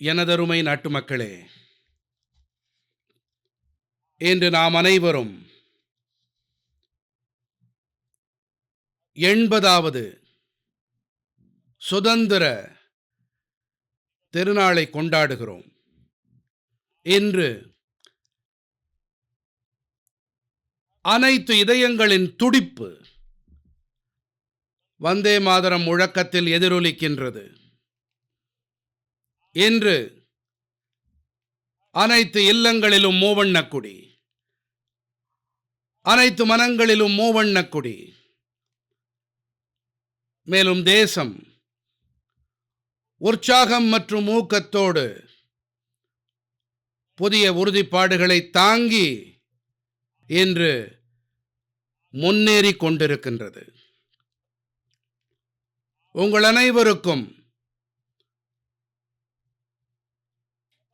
எனதருமை நாட்டுமக்களே, இன்று நாம் அனைவரும் 80வது சுதந்திர திருநாளை கொண்டாடுகிறோம். இன்று அனைத்து இதயங்களின் துடிப்பு வந்தே மாதரம் முழக்கத்தில் எதிரொலிக்கின்றது. இன்று அனைத்து இல்லங்களிலும் மூவண்ணக் கொடி, அனைத்து மனங்களிலும் மூவண்ணக் கொடி. மேலும் தேசம் உற்சாகம் மற்றும் ஊக்கத்தோடு புதிய உறுதிப்பாடுகளை தாங்கி இன்று முன்னேறிக் கொண்டிருக்கின்றது. உங்கள் அனைவருக்கும்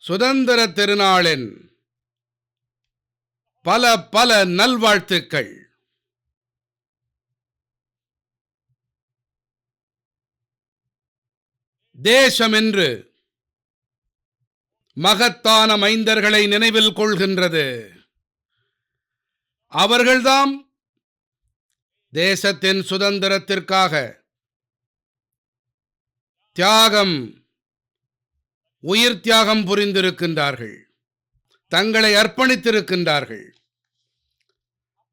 சுதந்திர திருநாளின் பல பல நல்வாழ்த்துக்கள். தேசம் என்று மகத்தான மைந்தர்களை நினைவில் கொள்கின்றது. அவர்கள்தாம் தேசத்தின் சுதந்திரத்திற்காக உயிர் தியாகம் புரிந்திருக்கின்றார்கள், தங்களை அர்ப்பணித்திருக்கின்றார்கள்.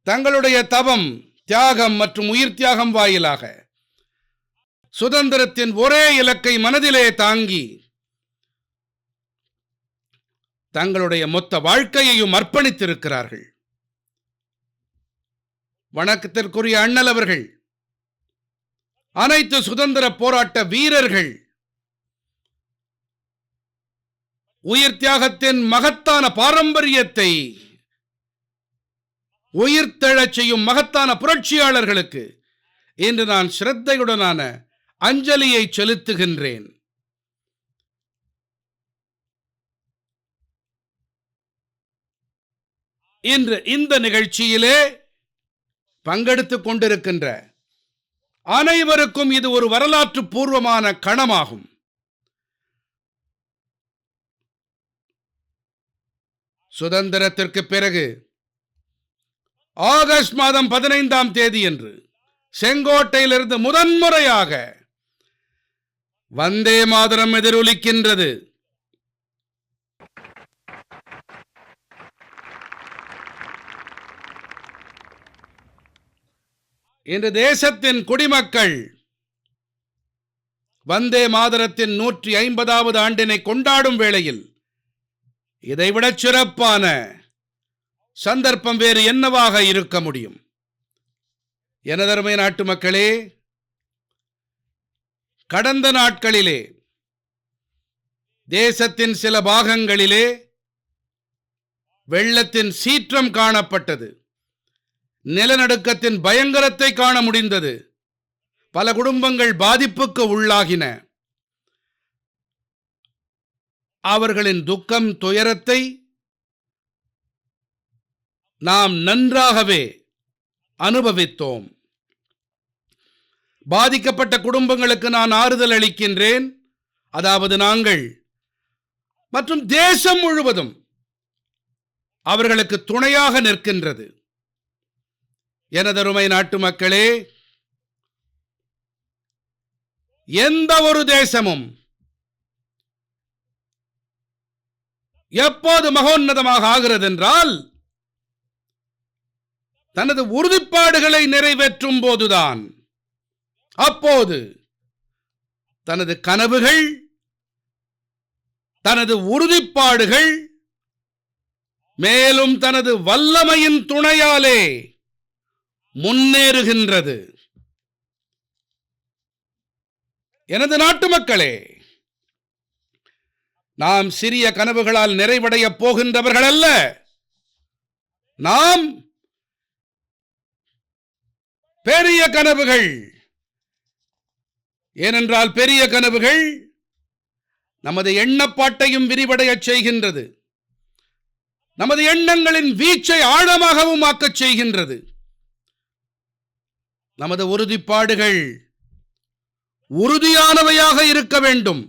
தங்களுடைய தவம், தியாகம் மற்றும் உயிர் தியாகம் வாயிலாக சுதந்திரத்தின் ஒரே இலக்கை மனதிலே தாங்கி தங்களுடைய மொத்த வாழ்க்கையையும் அர்ப்பணித்திருக்கிறார்கள். வணக்கத்திற்குரிய அண்ணல் அவர்கள், அனைத்து சுதந்திர போராட்ட வீரர்கள், உயிர் தியாகத்தின் மகத்தான பாரம்பரியத்தை உயிர்த்தெழச் செய்யும் மகத்தான புரட்சியாளர்களுக்கு இன்று நான் சிரத்தையுடனான அஞ்சலியை செலுத்துகின்றேன். இன்று இந்த நிகழ்ச்சியிலே பங்கெடுத்துக் கொண்டிருக்கின்ற அனைவருக்கும் இது ஒரு வரலாற்று பூர்வமான கணமாகும். சுதந்திரத்திற்கு பிறகு ஆகஸ்ட் மாதம் 15ஆம் தேதியன்று செங்கோட்டையிலிருந்து முதன்முறையாக வந்தே மாதரம் எதிரொலிக்கின்றது. இன்று தேசத்தின் குடிமக்கள் வந்தே மாதரத்தின் 150வது ஆண்டினை கொண்டாடும் வேளையில் இதைவிட சிறப்பான சந்தர்ப்பம் வேறு என்னவாக இருக்க முடியும்? எனதருமை நாட்டு மக்களே, கடந்த நாட்களிலே தேசத்தின் சில பாகங்களிலே வெள்ளத்தின் சீற்றம் காணப்பட்டது. நிலநடுக்கத்தின் பயங்கரத்தை காண முடிந்தது. பல குடும்பங்கள் பாதிப்புக்கு உள்ளாகின. அவர்களின் துக்கம், துயரத்தை நாம் நன்றாகவே அனுபவித்தோம். பாதிக்கப்பட்ட குடும்பங்களுக்கு நான் ஆறுதல் அளிக்கின்றேன். அதாவது நாங்கள் மற்றும் தேசம் முழுவதும் அவர்களுக்கு துணையாக நிற்கின்றது. எனதருமை நாட்டு மக்களே, எந்த ஒரு தேசமும் எப்போது மகோன்னதமாக ஆகிறது என்றால் தனது உறுதிப்பாடுகளை நிறைவேற்றும் போதுதான். அப்போது தனது கனவுகள், தனது உறுதிப்பாடுகள், மேலும் தனது வல்லமையின் துணையாலே முன்னேறுகின்றது. எனது நாட்டு மக்களே, நாம் சிறிய கனவுகளால் நிறைவடைய போகின்றவர்கள் அல்ல. நாம் பெரிய கனவுகள். ஏனென்றால் பெரிய கனவுகள் நமது எண்ணப்பாட்டையும் விரிவடையச் செய்கின்றது. நமது எண்ணங்களின் வீச்சை ஆழமாகவும் ஆக்கச் செய்கின்றது. நமது உறுதிப்பாடுகள் உறுதியானவையாக இருக்க வேண்டும்.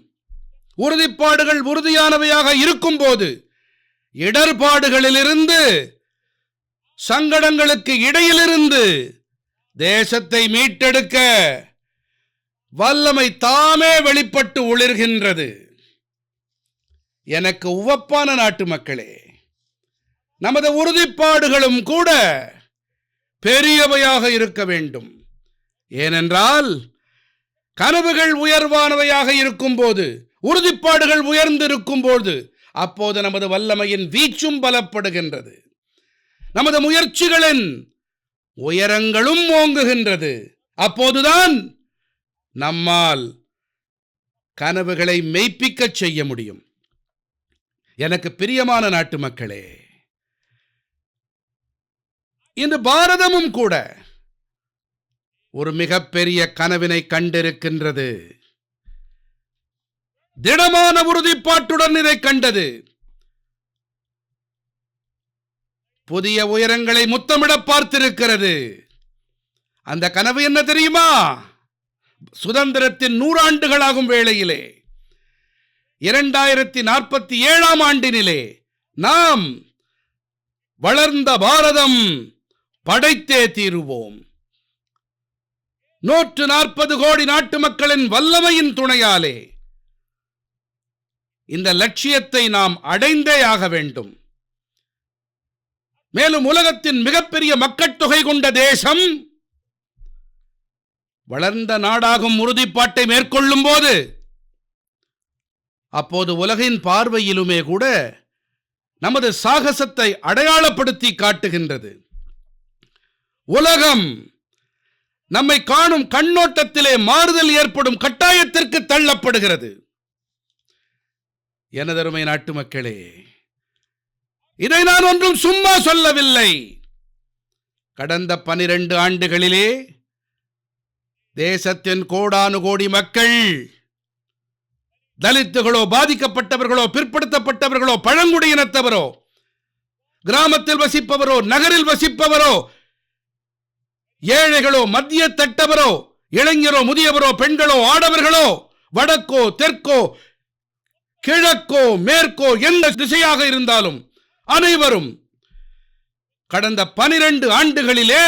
உறுதிப்பாடுகள் உறுதியானவையாக இருக்கும்போது இடர்பாடுகளிலிருந்து, சங்கடங்களுக்கு இடையிலிருந்து தேசத்தை மீட்டெடுக்க வல்லமை தாமே வெளிப்பட்டு ஒளிர்கின்றது. எனக்கு உவப்பான நாட்டு மக்களே, நமது உறுதிப்பாடுகளும் கூட பெரியவையாக இருக்க வேண்டும். ஏனென்றால் கனவுகள் உயர்வானவையாக இருக்கும்போது, உறுதிப்பாடுகள் உயர்ந்திருக்கும் போது, அப்போது நமது வல்லமையின் வீச்சும் பலப்படுகின்றது, நமது முயற்சிகளின் உயரங்களும் ஓங்குகின்றது. அப்போதுதான் நம்மால் கனவுகளை மெய்ப்பிக்கச் செய்ய முடியும். எனக்கு பிரியமான நாட்டு மக்களே, இன்று பாரதமும் கூட ஒரு மிகப்பெரிய கனவினை கண்டிருக்கின்றது. திடமான உறுதிப்பாட்டுடன் இதை கண்டது. புதிய உயரங்களை முத்தமிட பார்த்திருக்கிறது. அந்த கனவு என்ன தெரியுமா? சுதந்திரத்தின் 100 ஆண்டுகளாகும் வேளையிலே 2047ஆம் ஆண்டினிலே நாம் வளர்ந்த பாரதம் படைத்தே தீருவோம். 140 கோடி நாட்டு மக்களின் வல்லமையின் துணையாலே இந்த லட்சியத்தை நாம் அடைந்தே ஆக வேண்டும். மேலும் உலகத்தின் மிகப்பெரிய மக்கட்தொகை கொண்ட தேசம் வளர்ந்த நாடாகும் உறுதிப்பாட்டை மேற்கொள்ளும் போது, அப்போது உலகின் பார்வையிலுமே கூட நமது சாகசத்தை அடையாளப்படுத்தி காட்டுகின்றது. உலகம் நம்மை காணும் கண்ணோட்டத்திலே மாறுதல் ஏற்படும் கட்டாயத்திற்கு தள்ளப்படுகிறது. எனதருமை நாட்டு மக்களே, இதை நான் ஒன்றும் சும்மா சொல்லவில்லை. கடந்த 12 ஆண்டுகளிலே தேசத்தின் கோடானு கோடி மக்கள், தலித்துகளோ, பாதிக்கப்பட்டவர்களோ, பிற்படுத்தப்பட்டவர்களோ, பழங்குடியினத்தவரோ, கிராமத்தில் வசிப்பவரோ, நகரில் வசிப்பவரோ, ஏழைகளோ, மத்திய தட்டவரோ, இளைஞரோ, முதியவரோ, பெண்களோ, ஆடவர்களோ, வடக்கோ, தெற்கோ, கிழக்கோ, மேற்கோ, எந்த திசையாக இருந்தாலும் அனைவரும் கடந்த 12 ஆண்டுகளிலே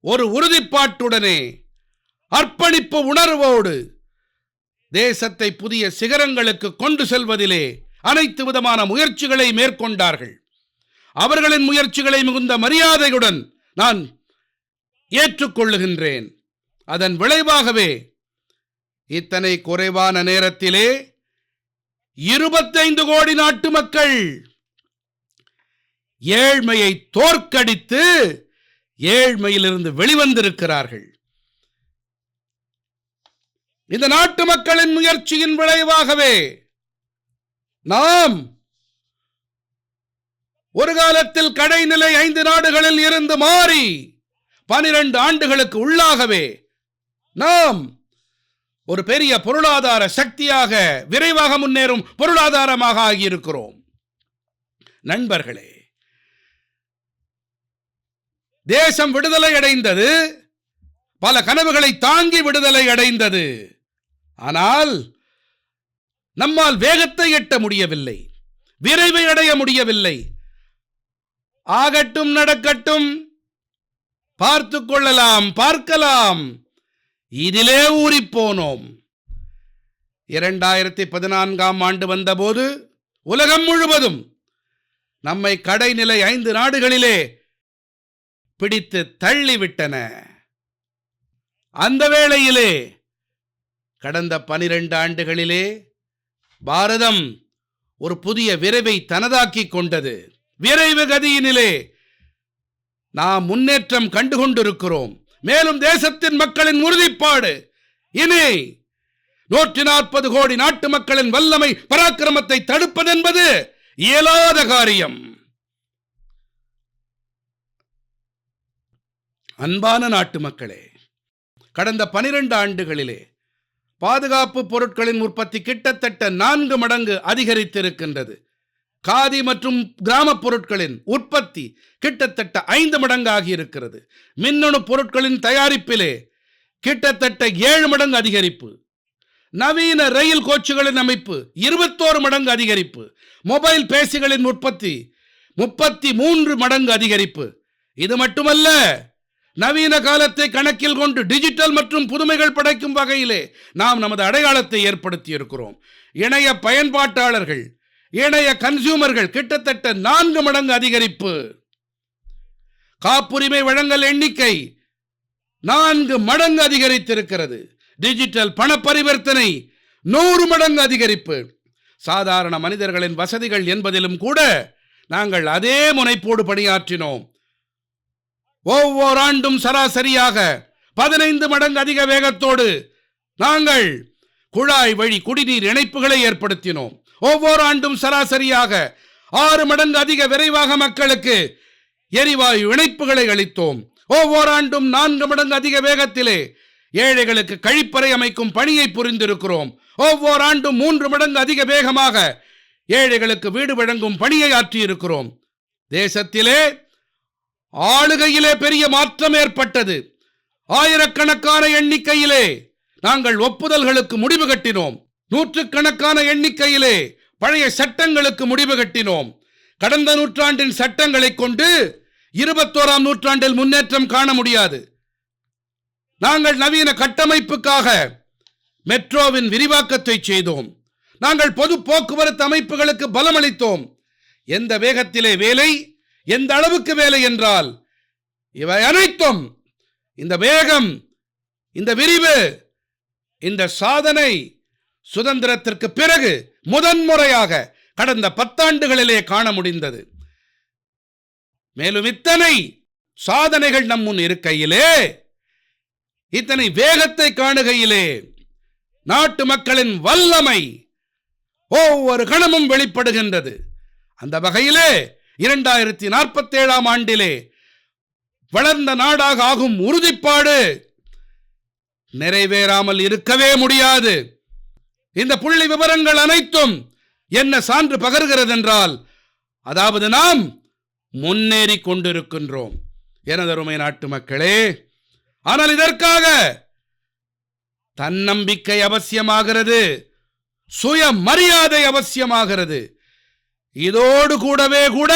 ஒரு உறுதிப்பாட்டுடனே, அர்ப்பணிப்பு உணர்வோடு தேசத்தை புதிய சிகரங்களுக்கு கொண்டு செல்வதிலே அனைத்து விதமான முயற்சிகளை மேற்கொண்டார்கள். அவர்களின் முயற்சிகளை மிகுந்த மரியாதையுடன் நான் ஏற்றுக்கொள்ளுகின்றேன். அதன் விளைவாகவே இத்தனை குறைவான நேரத்திலே 25 கோடி நாட்டு மக்கள் ஏழ்மையை தோற்கடித்து ஏழ்மையிலிருந்து வெளிவந்திருக்கிறார்கள். இந்த நாட்டு மக்களின் முயற்சியின் விளைவாகவே நாம் ஒரு காலத்தில் கடைநிலை 5 நாடுகளில் இருந்து மாறி 12 ஆண்டுகளுக்கு உள்ளாகவே நாம் ஒரு பெரிய பொருளாதார சக்தியாக, விரைவாக முன்னேறும் பொருளாதாரமாக ஆகியிருக்கிறோம். நண்பர்களே, தேசம் விடுதலை அடைந்தது, பல கனவுகளை தாங்கி விடுதலை அடைந்தது. ஆனால் நம்மால் வேகத்தை எட்ட முடியவில்லை, விரைவை அடைய முடியவில்லை. ஆகட்டும், நடக்கட்டும், பார்த்துக் கொள்ளலாம், பார்க்கலாம், இதிலே ஊறிப்போனோம். 2014ஆம் ஆண்டு வந்தபோது உலகம் முழுவதும் நம்மை கடைநிலை 5 நாடுகளிலே பிடித்து தள்ளிவிட்டன. அந்த வேளையிலே கடந்த 12 ஆண்டுகளிலே பாரதம் ஒரு புதிய விரைவை தனதாக்கிக் கொண்டது. விரைவு கதியினிலே நாம் முன்னேற்றம் கண்டுகொண்டிருக்கிறோம். மேலும் தேசத்தின் மக்களின் உறுதிப்பாடு இனி 140 கோடி நாட்டு மக்களின் வல்லமை பராக்கிரமத்தை தடுப்பதென்பது இயலாத காரியம். அன்பான நாட்டு மக்களே, கடந்த 12 ஆண்டுகளிலே பாதுகாப்பு பொருட்களின் உற்பத்தி கிட்டத்தட்ட 4 மடங்கு அதிகரித்திருக்கின்றது. காதி மற்றும் கிராமப் பொருட்களின் உற்பத்தி கிட்டத்தட்ட 5 மடங்கு ஆகியிருக்கிறது. மின்னணு பொருட்களின் தயாரிப்பிலே கிட்டத்தட்ட 7 மடங்கு அதிகரிப்பு. நவீன ரயில் கோச்சுகளின் அமைப்பு 21 மடங்கு அதிகரிப்பு, மொபைல் பேசிகளின் உற்பத்தி 33 மடங்கு அதிகரிப்பு. இது மட்டுமல்ல, நவீன காலத்தை கணக்கில் கொண்டு டிஜிட்டல் மற்றும் புதுமைகள் படைக்கும் வகையிலே நாம் நமது அடையாளத்தை ஏற்படுத்தி இருக்கிறோம். இணைய பயன்பாட்டாளர்கள், இணைய கன்சூமர்கள் கிட்டத்தட்ட 4 மடங்கு அதிகரிப்பு. காப்புரிமை வழங்கல் எண்ணிக்கை 4 மடங்கு அதிகரித்திருக்கிறது. டிஜிட்டல் பண பரிவர்த்தனை 100 மடங்கு அதிகரிப்பு. சாதாரண மனிதர்களின் வசதிகள் என்பதிலும் கூட நாங்கள் அதே முனைப்போடு பணியாற்றினோம். ஒவ்வொரு ஆண்டும் சராசரியாக 15 மடங்கு அதிக வேகத்தோடு நாங்கள் குழாய் வழி குடிநீர் இணைப்புகளை ஏற்படுத்தினோம். ஒவ்வொரு ஆண்டும் சராசரியாக 6 மடங்கு அதிக விரைவாக மக்களுக்கு எரிவாயு இணைப்புகளை அளித்தோம். ஒவ்வொரு ஆண்டும் 4 மடங்கு அதிக வேகத்திலே ஏழைகளுக்கு கழிப்பறை அமைக்கும் பணியை புரிந்திருக்கிறோம். ஒவ்வொரு ஆண்டும் 3 மடங்கு அதிக வேகமாக ஏழைகளுக்கு வீடு வழங்கும் பணியை ஆற்றியிருக்கிறோம். தேசத்திலே ஆளுகையிலே பெரிய மாற்றம் ஏற்பட்டது. ஆயிரக்கணக்கான எண்ணிக்கையிலே நாங்கள் ஒப்புதல்களுக்கு முடிவு கட்டினோம். நூற்றுக்கணக்கான எண்ணிக்கையிலே பழைய சட்டங்களுக்கு முடிவு கட்டினோம். கடந்த நூற்றாண்டின் சட்டங்களை கொண்டு 21ஆம் நூற்றாண்டில் முன்னேற்றம் காண முடியாது. நாங்கள் நவீன கட்டமைப்புக்காக மெட்ரோவின் விரிவாக்கத்தை செய்தோம். நாங்கள் பொது போக்குவரத்து அமைப்புகளுக்கு பலமளித்தோம். எந்த வேகத்திலே வேலை, எந்த அளவுக்கு வேலை என்றால் இவை அனைத்தும், இந்த வேகம், இந்த விரிவு, இந்த சாதனை சுதந்திரத்திற்கு பிறகு முதன்முறையாக கடந்த 10 ஆண்டுகளிலே காண முடிந்தது. மேலும் இத்தனை சாதனைகள் நம் முன் இருக்கையிலே, இத்தனை வேகத்தை காணுகையிலே நாட்டு மக்களின் வல்லமை ஒவ்வொரு கணமும் வெளிப்படுகின்றது. அந்த வகையிலே 2047ஆம் ஆண்டிலே வளர்ந்த நாடாக ஆகும் உறுதிப்பாடு நிறைவேறாமல் இருக்கவே முடியாது. இந்த புள்ளி விவரங்கள் அனைத்தும் என்ன சான்று பகர்கிறது என்றால், அதாவது நாம் முன்னேறி கொண்டிருக்கின்றோம் எனதருமை நாட்டு மக்களே. ஆனால் இதற்காக தன்னம்பிக்கை அவசியமாகிறது, சுய மரியாதை அவசியமாகிறது. இதோடு கூடவே கூட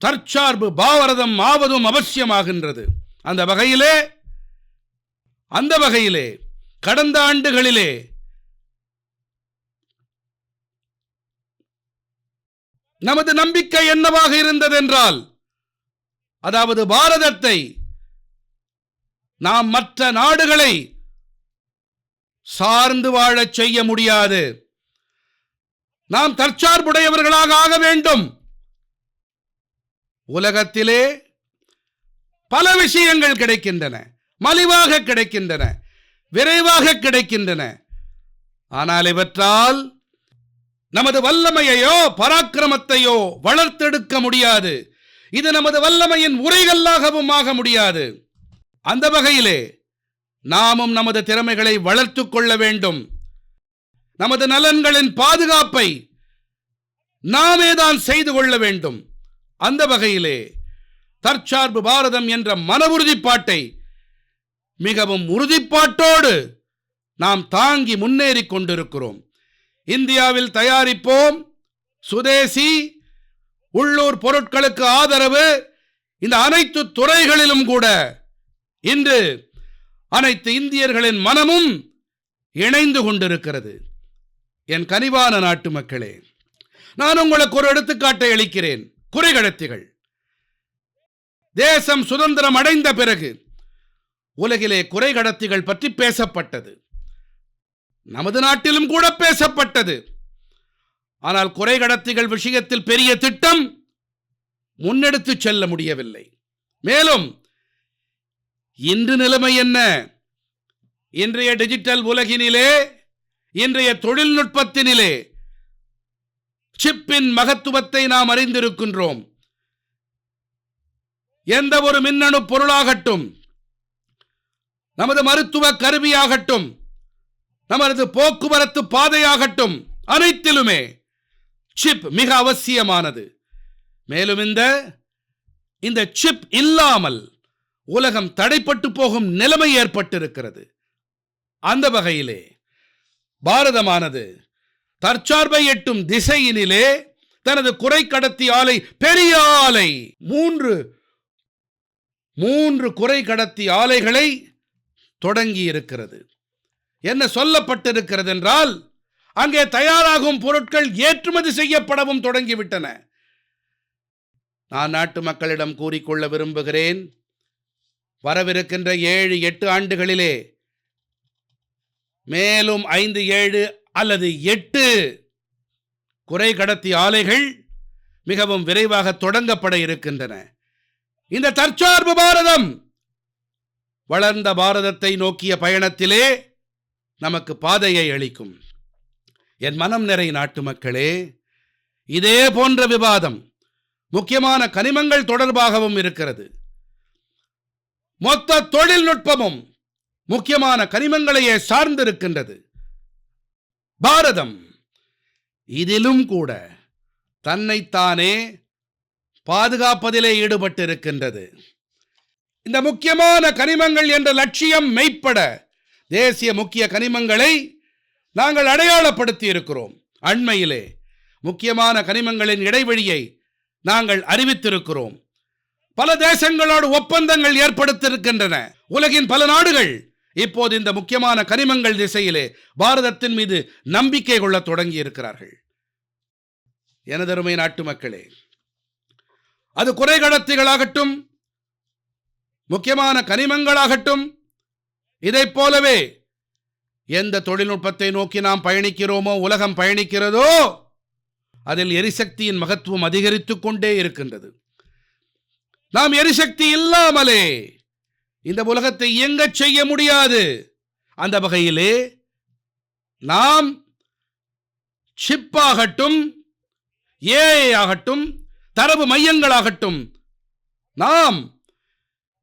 தற்சார்பு பாரதம் ஆவதும் அவசியமாகின்றது. அந்த வகையிலே கடந்த ஆண்டுகளிலே நமது நம்பிக்கை என்னவாக இருந்தது என்றால், அதாவது பாரதத்தை நாம் மற்ற நாடுகளை சார்ந்து வாழச் செய்ய முடியாது. நாம் தற்சார்புடையவர்களாக ஆக வேண்டும். உலகத்திலே பல விஷயங்கள் கிடைக்கின்றன, மலிவாக கிடைக்கின்றன, விரைவாக கிடைக்கின்றன. ஆனால் இவற்றால் நமது வல்லமையையோ பராக்கிரமத்தையோ வளர்த்தெடுக்க முடியாது. இது நமது வல்லமையின் உரைகல்லாகவும் ஆக முடியாது. அந்த வகையிலே நாமும் நமது திறமைகளை வளர்த்துக் கொள்ள வேண்டும். நமது நலன்களின் பாதுகாப்பை நாமேதான் செய்து கொள்ள வேண்டும். அந்த வகையிலே தற்சார்பு பாரதம் என்ற மன உறுதிப்பாட்டை மிகவும் உறுதிப்பாட்டோடு நாம் தாங்கி முன்னேறி கொண்டிருக்கிறோம். இந்தியாவில் தயாரிப்போம், சுதேசி, உள்ளூர் பொருட்களுக்கு ஆதரவு, இந்த அனைத்து துறைகளிலும் கூட இன்று அனைத்து இந்தியர்களின் மனமும் இணைந்து கொண்டிருக்கிறது. என் கனிவான நாட்டு மக்களே, நான் உங்களுக்கு ஒரு எடுத்துக்காட்டை அளிக்கிறேன். குறைகடத்திகள். தேசம் சுதந்திரம் அடைந்த பிறகு உலகிலே குறைகடத்திகள் பற்றி பேசப்பட்டது. நமது நாட்டிலும் கூட பேசப்பட்டது. ஆனால் குறைகடத்திகள் விஷயத்தில் பெரிய திட்டம் முன்னெடுத்து செல்ல முடியவில்லை. மேலும் இன்று நிலைமை என்ன? இன்றைய டிஜிட்டல் உலகினிலே, இன்றைய தொழில்நுட்பத்தினிலே சிப்பின் மகத்துவத்தை நாம் அறிந்திருக்கின்றோம். எந்த ஒரு மின்னணு பொருளாகட்டும், நமது மருத்துவ கருவியாகட்டும், நமது போக்குவரத்து பாதையாகட்டும், அனைத்திலுமே சிப் மிக அவசியமானது. மேலும் இந்த சிப் இல்லாமல் உலகம் தடைப்பட்டு போகும் நிலைமை ஏற்பட்டிருக்கிறது. அந்த வகையிலே பாரதமானது தற்சார்பை எட்டும் திசையினிலே தனது குறை கடத்தி ஆலை, பெரிய ஆலை, மூன்று குறை கடத்தி ஆலைகளை தொடங்கி இருக்கிறது. என்ன சொல்லப்பட்டிருக்கிறது என்றால், அங்கே தயாராகும் பொருட்கள் ஏற்றுமதி செய்யப்படவும் தொடங்கிவிட்டன. நான் நாட்டு மக்களிடம் கூறிக்கொள்ள விரும்புகிறேன், வரவிருக்கின்ற 7-8 ஆண்டுகளிலே மேலும் 5-7 அல்லது 8 குறை கடத்தி ஆலைகள் மிகவும் விரைவாக தொடங்கப்பட இருக்கின்றன. இந்த தற்சார்பு பாரதம் வளர்ந்த பாரதத்தை நோக்கிய பயணத்திலே நமக்கு பாதையை அளிக்கும். என் மனம் நிறை நாட்டு மக்களே, இதே போன்ற விவாதம் முக்கியமான கனிமங்கள் தொடர்பாகவும் இருக்கிறது. மொத்த தொழில்நுட்பமும் முக்கியமான கனிமங்களையே சார்ந்திருக்கின்றது. பாரதம் இதிலும் கூட தன்னைத்தானே பாதுகாப்பதிலே ஈடுபட்டிருக்கின்றது. இந்த முக்கியமான கனிமங்கள் என்ற லட்சியம் மெய்ப்பட தேசிய முக்கிய கனிமங்களை நாங்கள் அடையாளப்படுத்தி இருக்கிறோம். அண்மையிலே முக்கியமான கனிமங்களின் இடைவெளியை நாங்கள் அறிவித்திருக்கிறோம். பல தேசங்களோடு ஒப்பந்தங்கள் ஏற்படுத்தியிருக்கின்றன. உலகின் பல நாடுகள் இப்போது இந்த முக்கியமான கனிமங்கள் திசையிலே பாரதத்தின் மீது நம்பிக்கை கொள்ள தொடங்கி இருக்கிறார்கள். எனதருமை நாட்டு மக்களே, அது குறை கடத்திகளாகட்டும், முக்கியமான கனிமங்களாகட்டும், இதைப் போலவே எந்த தொழில்நுட்பத்தை நோக்கி நாம் பயணிக்கிறோமோ, உலகம் பயணிக்கிறதோ, அதில் எரிசக்தியின் மகத்துவம் அதிகரித்துக் கொண்டே இருக்கின்றது. நாம் எரிசக்தி இல்லாமலே இந்த உலகத்தை இயங்கச் செய்ய முடியாது. அந்த வகையிலே நாம் சிப்பாகட்டும், ஏஐ ஆகட்டும், தரவு மையங்களாகட்டும், நாம்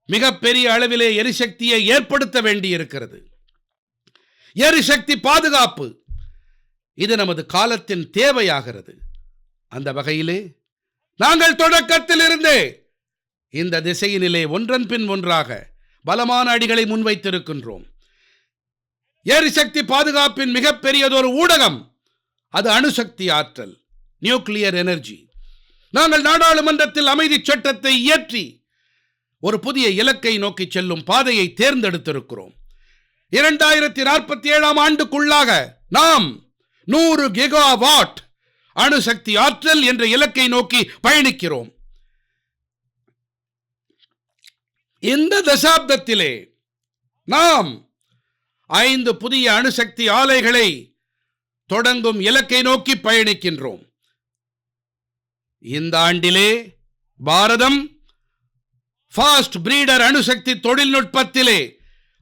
மிகப்பெரிய அளவிலே எரிசக்தியை ஏற்படுத்த வேண்டியிருக்கிறது. எரிசக்தி பாதுகாப்பு இது நமது காலத்தின் தேவையாகிறது. அந்த வகையிலே நாங்கள் தொடக்கத்தில் இருந்தே இந்த திசையினிலே ஒன்றன் பின் ஒன்றாக பலமான அடிகளை முன்வைத்திருக்கின்றோம். எரிசக்தி பாதுகாப்பின் மிகப்பெரியதொரு ஊடகம் அது அணுசக்தி ஆற்றல், நியூக்ளியர் எனர்ஜி. நாங்கள் நாடாளுமன்றத்தில் அமைதி சட்டத்தை இயற்றி ஒரு புதிய இலக்கை நோக்கி செல்லும் பாதையை தேர்ந்தெடுத்திருக்கிறோம். 2047 ஆண்டுக்குள்ளாக நாம் 100 கிகாவாட் அணுசக்தி ஆற்றல் என்ற இலக்கை நோக்கி பயணிக்கிறோம். இந்த தசாப்தத்திலே நாம் 5 புதிய அணுசக்தி ஆலைகளை தொடங்கும் இலக்கை நோக்கி பயணிக்கின்றோம். இந்த ஆண்டிலே பாரதம் ஃபாஸ்ட் பிரீடர் அணுசக்தி தொழில்நுட்பத்திலே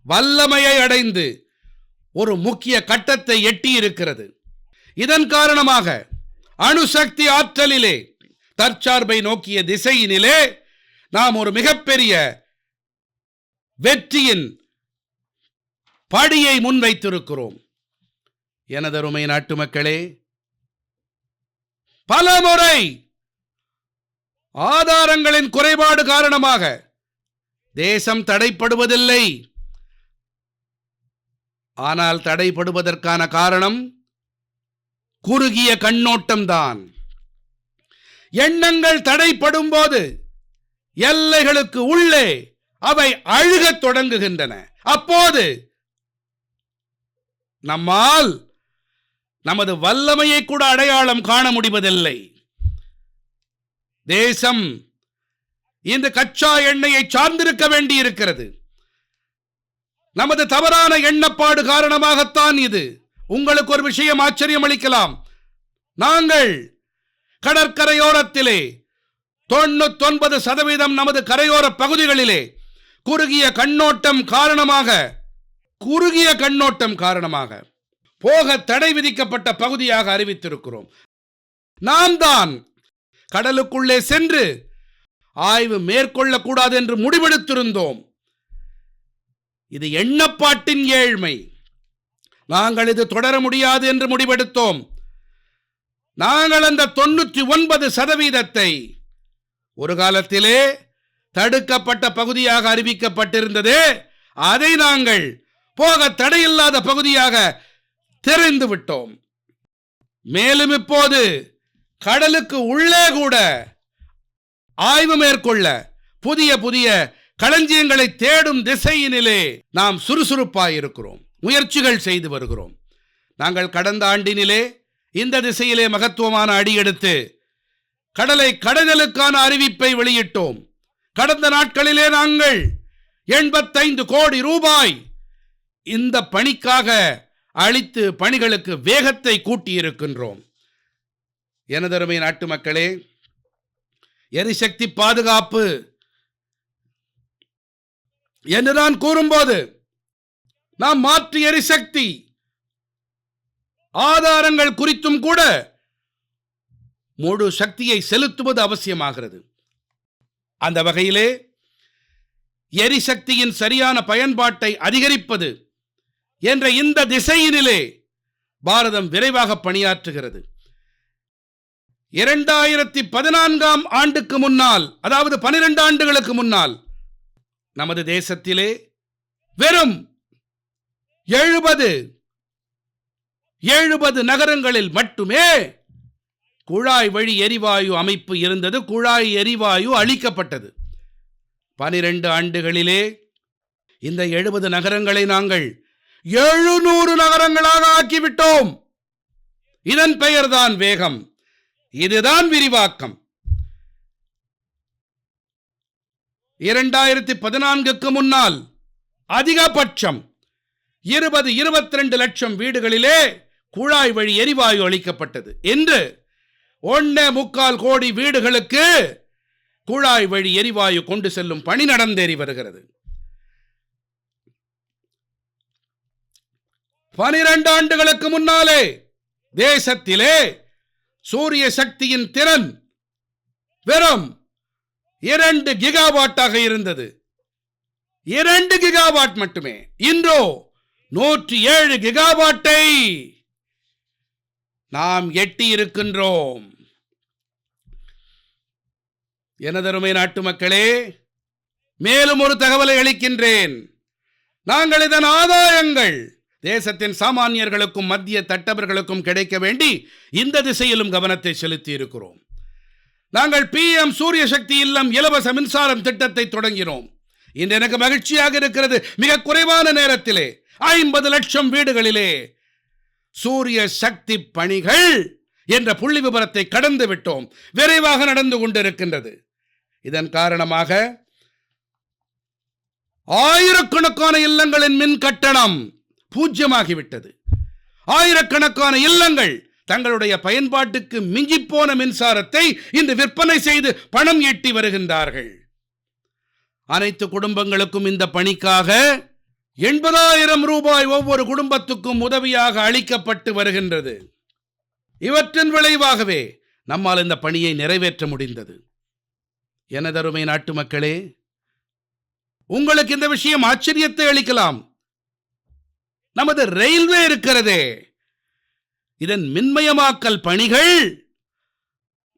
வல்லமையை அடைந்து ஒரு முக்கிய கட்டத்தை எட்டியிருக்கிறது. இதன் காரணமாக அணுசக்தி ஆற்றலிலே தற்சார்பை நோக்கிய திசையினிலே நாம் ஒரு மிகப்பெரிய வெற்றியின் படியை முன்வைத்திருக்கிறோம். எனதருமை நாட்டு மக்களே, பலமுறை ஆதாரங்களின் குறைபாடு காரணமாக தேசம் தடைப்படுவதில்லை. ஆனால் தடைப்படுவதற்கான காரணம் குறுகிய கண்ணோட்டம்தான். எண்ணங்கள் தடைப்படும் போது எல்லைகளுக்கு உள்ளே அவை அழுகத் தொடங்குகின்றன. அப்போது நம்மால் நமது வல்லமையை கூட அடையாளம் காண முடிவதில்லை. தேசம் இந்த கச்சா எண்ணெயை சார்ந்திருக்க வேண்டியிருக்கிறது. நமது தவறான எண்ணப்பாடு காரணமாகத்தான் இது. உங்களுக்கு ஒரு விஷயம் ஆச்சரியம் அளிக்கலாம். நாங்கள் கடற்கரையோரத்திலே 99% நமது கரையோர பகுதிகளிலே குறுகிய கண்ணோட்டம் காரணமாக போக தடை விதிக்கப்பட்ட பகுதியாக அறிவித்திருக்கிறோம். நாம் தான் கடலுக்குள்ளே சென்று ஆய்வு மேற்கொள்ளக்கூடாது என்று முடிவெடுத்திருந்தோம். இது எண்ணப்பாட்டின் ஏழ்மை. நாங்கள் இது தொடர முடியாது என்று முடிவெடுத்தோம். நாங்கள் அந்த 99% ஒரு காலத்திலே தடுக்கப்பட்ட பகுதியாக அறிவிக்கப்பட்டிருந்தது. அதை நாங்கள் போக தடையில்லாத பகுதியாக தெரிந்து விட்டோம். மேலும் இப்போது கடலுக்கு உள்ளே கூட ஆய்வு மேற்கொள்ள புதிய புதிய களஞ்சியங்களை தேடும் திசையினிலே நாம் சுறுசுறுப்பாயிருக்கிறோம், முயற்சிகள் செய்து வருகிறோம். நாங்கள் கடந்த ஆண்டினிலே இந்த திசையிலே மகத்துவமான அடியெடுத்து கடலை கடலுக்கான அறிவிப்பை வெளியிட்டோம். கடந்த நாட்களிலே நாங்கள் 85 கோடி ரூபாய் இந்த பணிக்காக அளித்து பணிகளுக்கு வேகத்தை கூட்டியிருக்கின்றோம். எனதருமை நாட்டு மக்களே, எரிசக்தி பாதுகாப்பு என்று நான் கூறும்போது நாம் மாற்று எரிசக்தி ஆதாரங்கள் குறித்தும் கூட முழு சக்தியை செலுத்துவது அவசியமாகிறது. அந்த வகையிலே எரிசக்தியின் சரியான பயன்பாட்டை அதிகரிப்பது என்ற இந்த திசையினிலே பாரதம் விரைவாக பணியாற்றுகிறது. 2014ஆம் ஆண்டுக்கு முன்னால், அதாவது 12 ஆண்டுகளுக்கு முன்னால், நமது தேசத்திலே வெறும் 70 நகரங்களில் மட்டுமே குழாய் வழி எரிவாயு அமைப்பு இருந்தது. குழாய் எரிவாயு அளிக்கப்பட்டது. 12 ஆண்டுகளிலே இந்த 70 நகரங்களை நாங்கள் 700 நகரங்களாக ஆக்கிவிட்டோம். இதன் பெயர்தான் வேகம், இதுதான் விரிவாக்கம். 2014க்கு முன்னால் அதிகபட்சம் 20-22 லட்சம் வீடுகளிலே குழாய் வழி எரிவாயு அளிக்கப்பட்டது. இன்று 1.25 கோடி வீடுகளுக்கு குழாய் வழி எரிவாயு கொண்டு செல்லும் பணி நடந்தேறி வருகிறது. 12 ஆண்டுகளுக்கு முன்னாலே தேசத்திலே சூரிய சக்தியின் திறன் வெறும் 2 கிகாவாட்டாக இருந்தது. 2 கிகாவாட் மட்டுமே. இன்றோ 107 கிகாவாட்டை நாம் எட்டி இருக்கின்றோம். எனதருமை நாட்டு மக்களே, மேலும் ஒரு தகவலை அளிக்கின்றேன். நாங்கள் இதன் ஆதாயங்கள் தேசத்தின் சாமானியர்களுக்கும் மத்திய தட்டவர்களுக்கும் கிடைக்க வேண்டி இந்த திசையிலும் கவனத்தை செலுத்தி இருக்கிறோம். நாங்கள் PM சூரிய சக்தி இல்லம் இலவச மின்சாரம் திட்டத்தை தொடங்கினோம். இன்று எனக்கு மகிழ்ச்சியாக இருக்கிறது. மிக குறைவான நேரத்திலே 50 லட்சம் வீடுகளிலே சூரிய சக்தி பணிகள் என்ற புள்ளி விபரத்தை கடந்து விட்டோம். விரைவாக நடந்து கொண்டிருக்கின்றது. இதன் காரணமாக ஆயிரக்கணக்கான இல்லங்களின் மின் கட்டணம் பூஜ்யமாகிவிட்டது. ஆயிரக்கணக்கான இல்லங்கள் தங்களுடைய பயன்பாட்டுக்கு மிஞ்சிப்போன மின்சாரத்தை இன்று விற்பனை செய்து பணம் ஈட்டி வருகின்றார்கள். அனைத்து குடும்பங்களுக்கும் இந்த பணிக்காக 80,000 ரூபாய் ஒவ்வொரு குடும்பத்துக்கும் உதவியாக அளிக்கப்பட்டு வருகின்றது. இவற்றின் விளைவாகவே நம்மால் இந்த பணியை நிறைவேற்ற முடிந்தது. எனதருமை நாட்டு மக்களே, உங்களுக்கு இந்த விஷயம் ஆச்சரியத்தை அளிக்கலாம். நமது ரயில்வே இருக்கிறதே, இதன் மின்மயமாக்கல் பணிகள்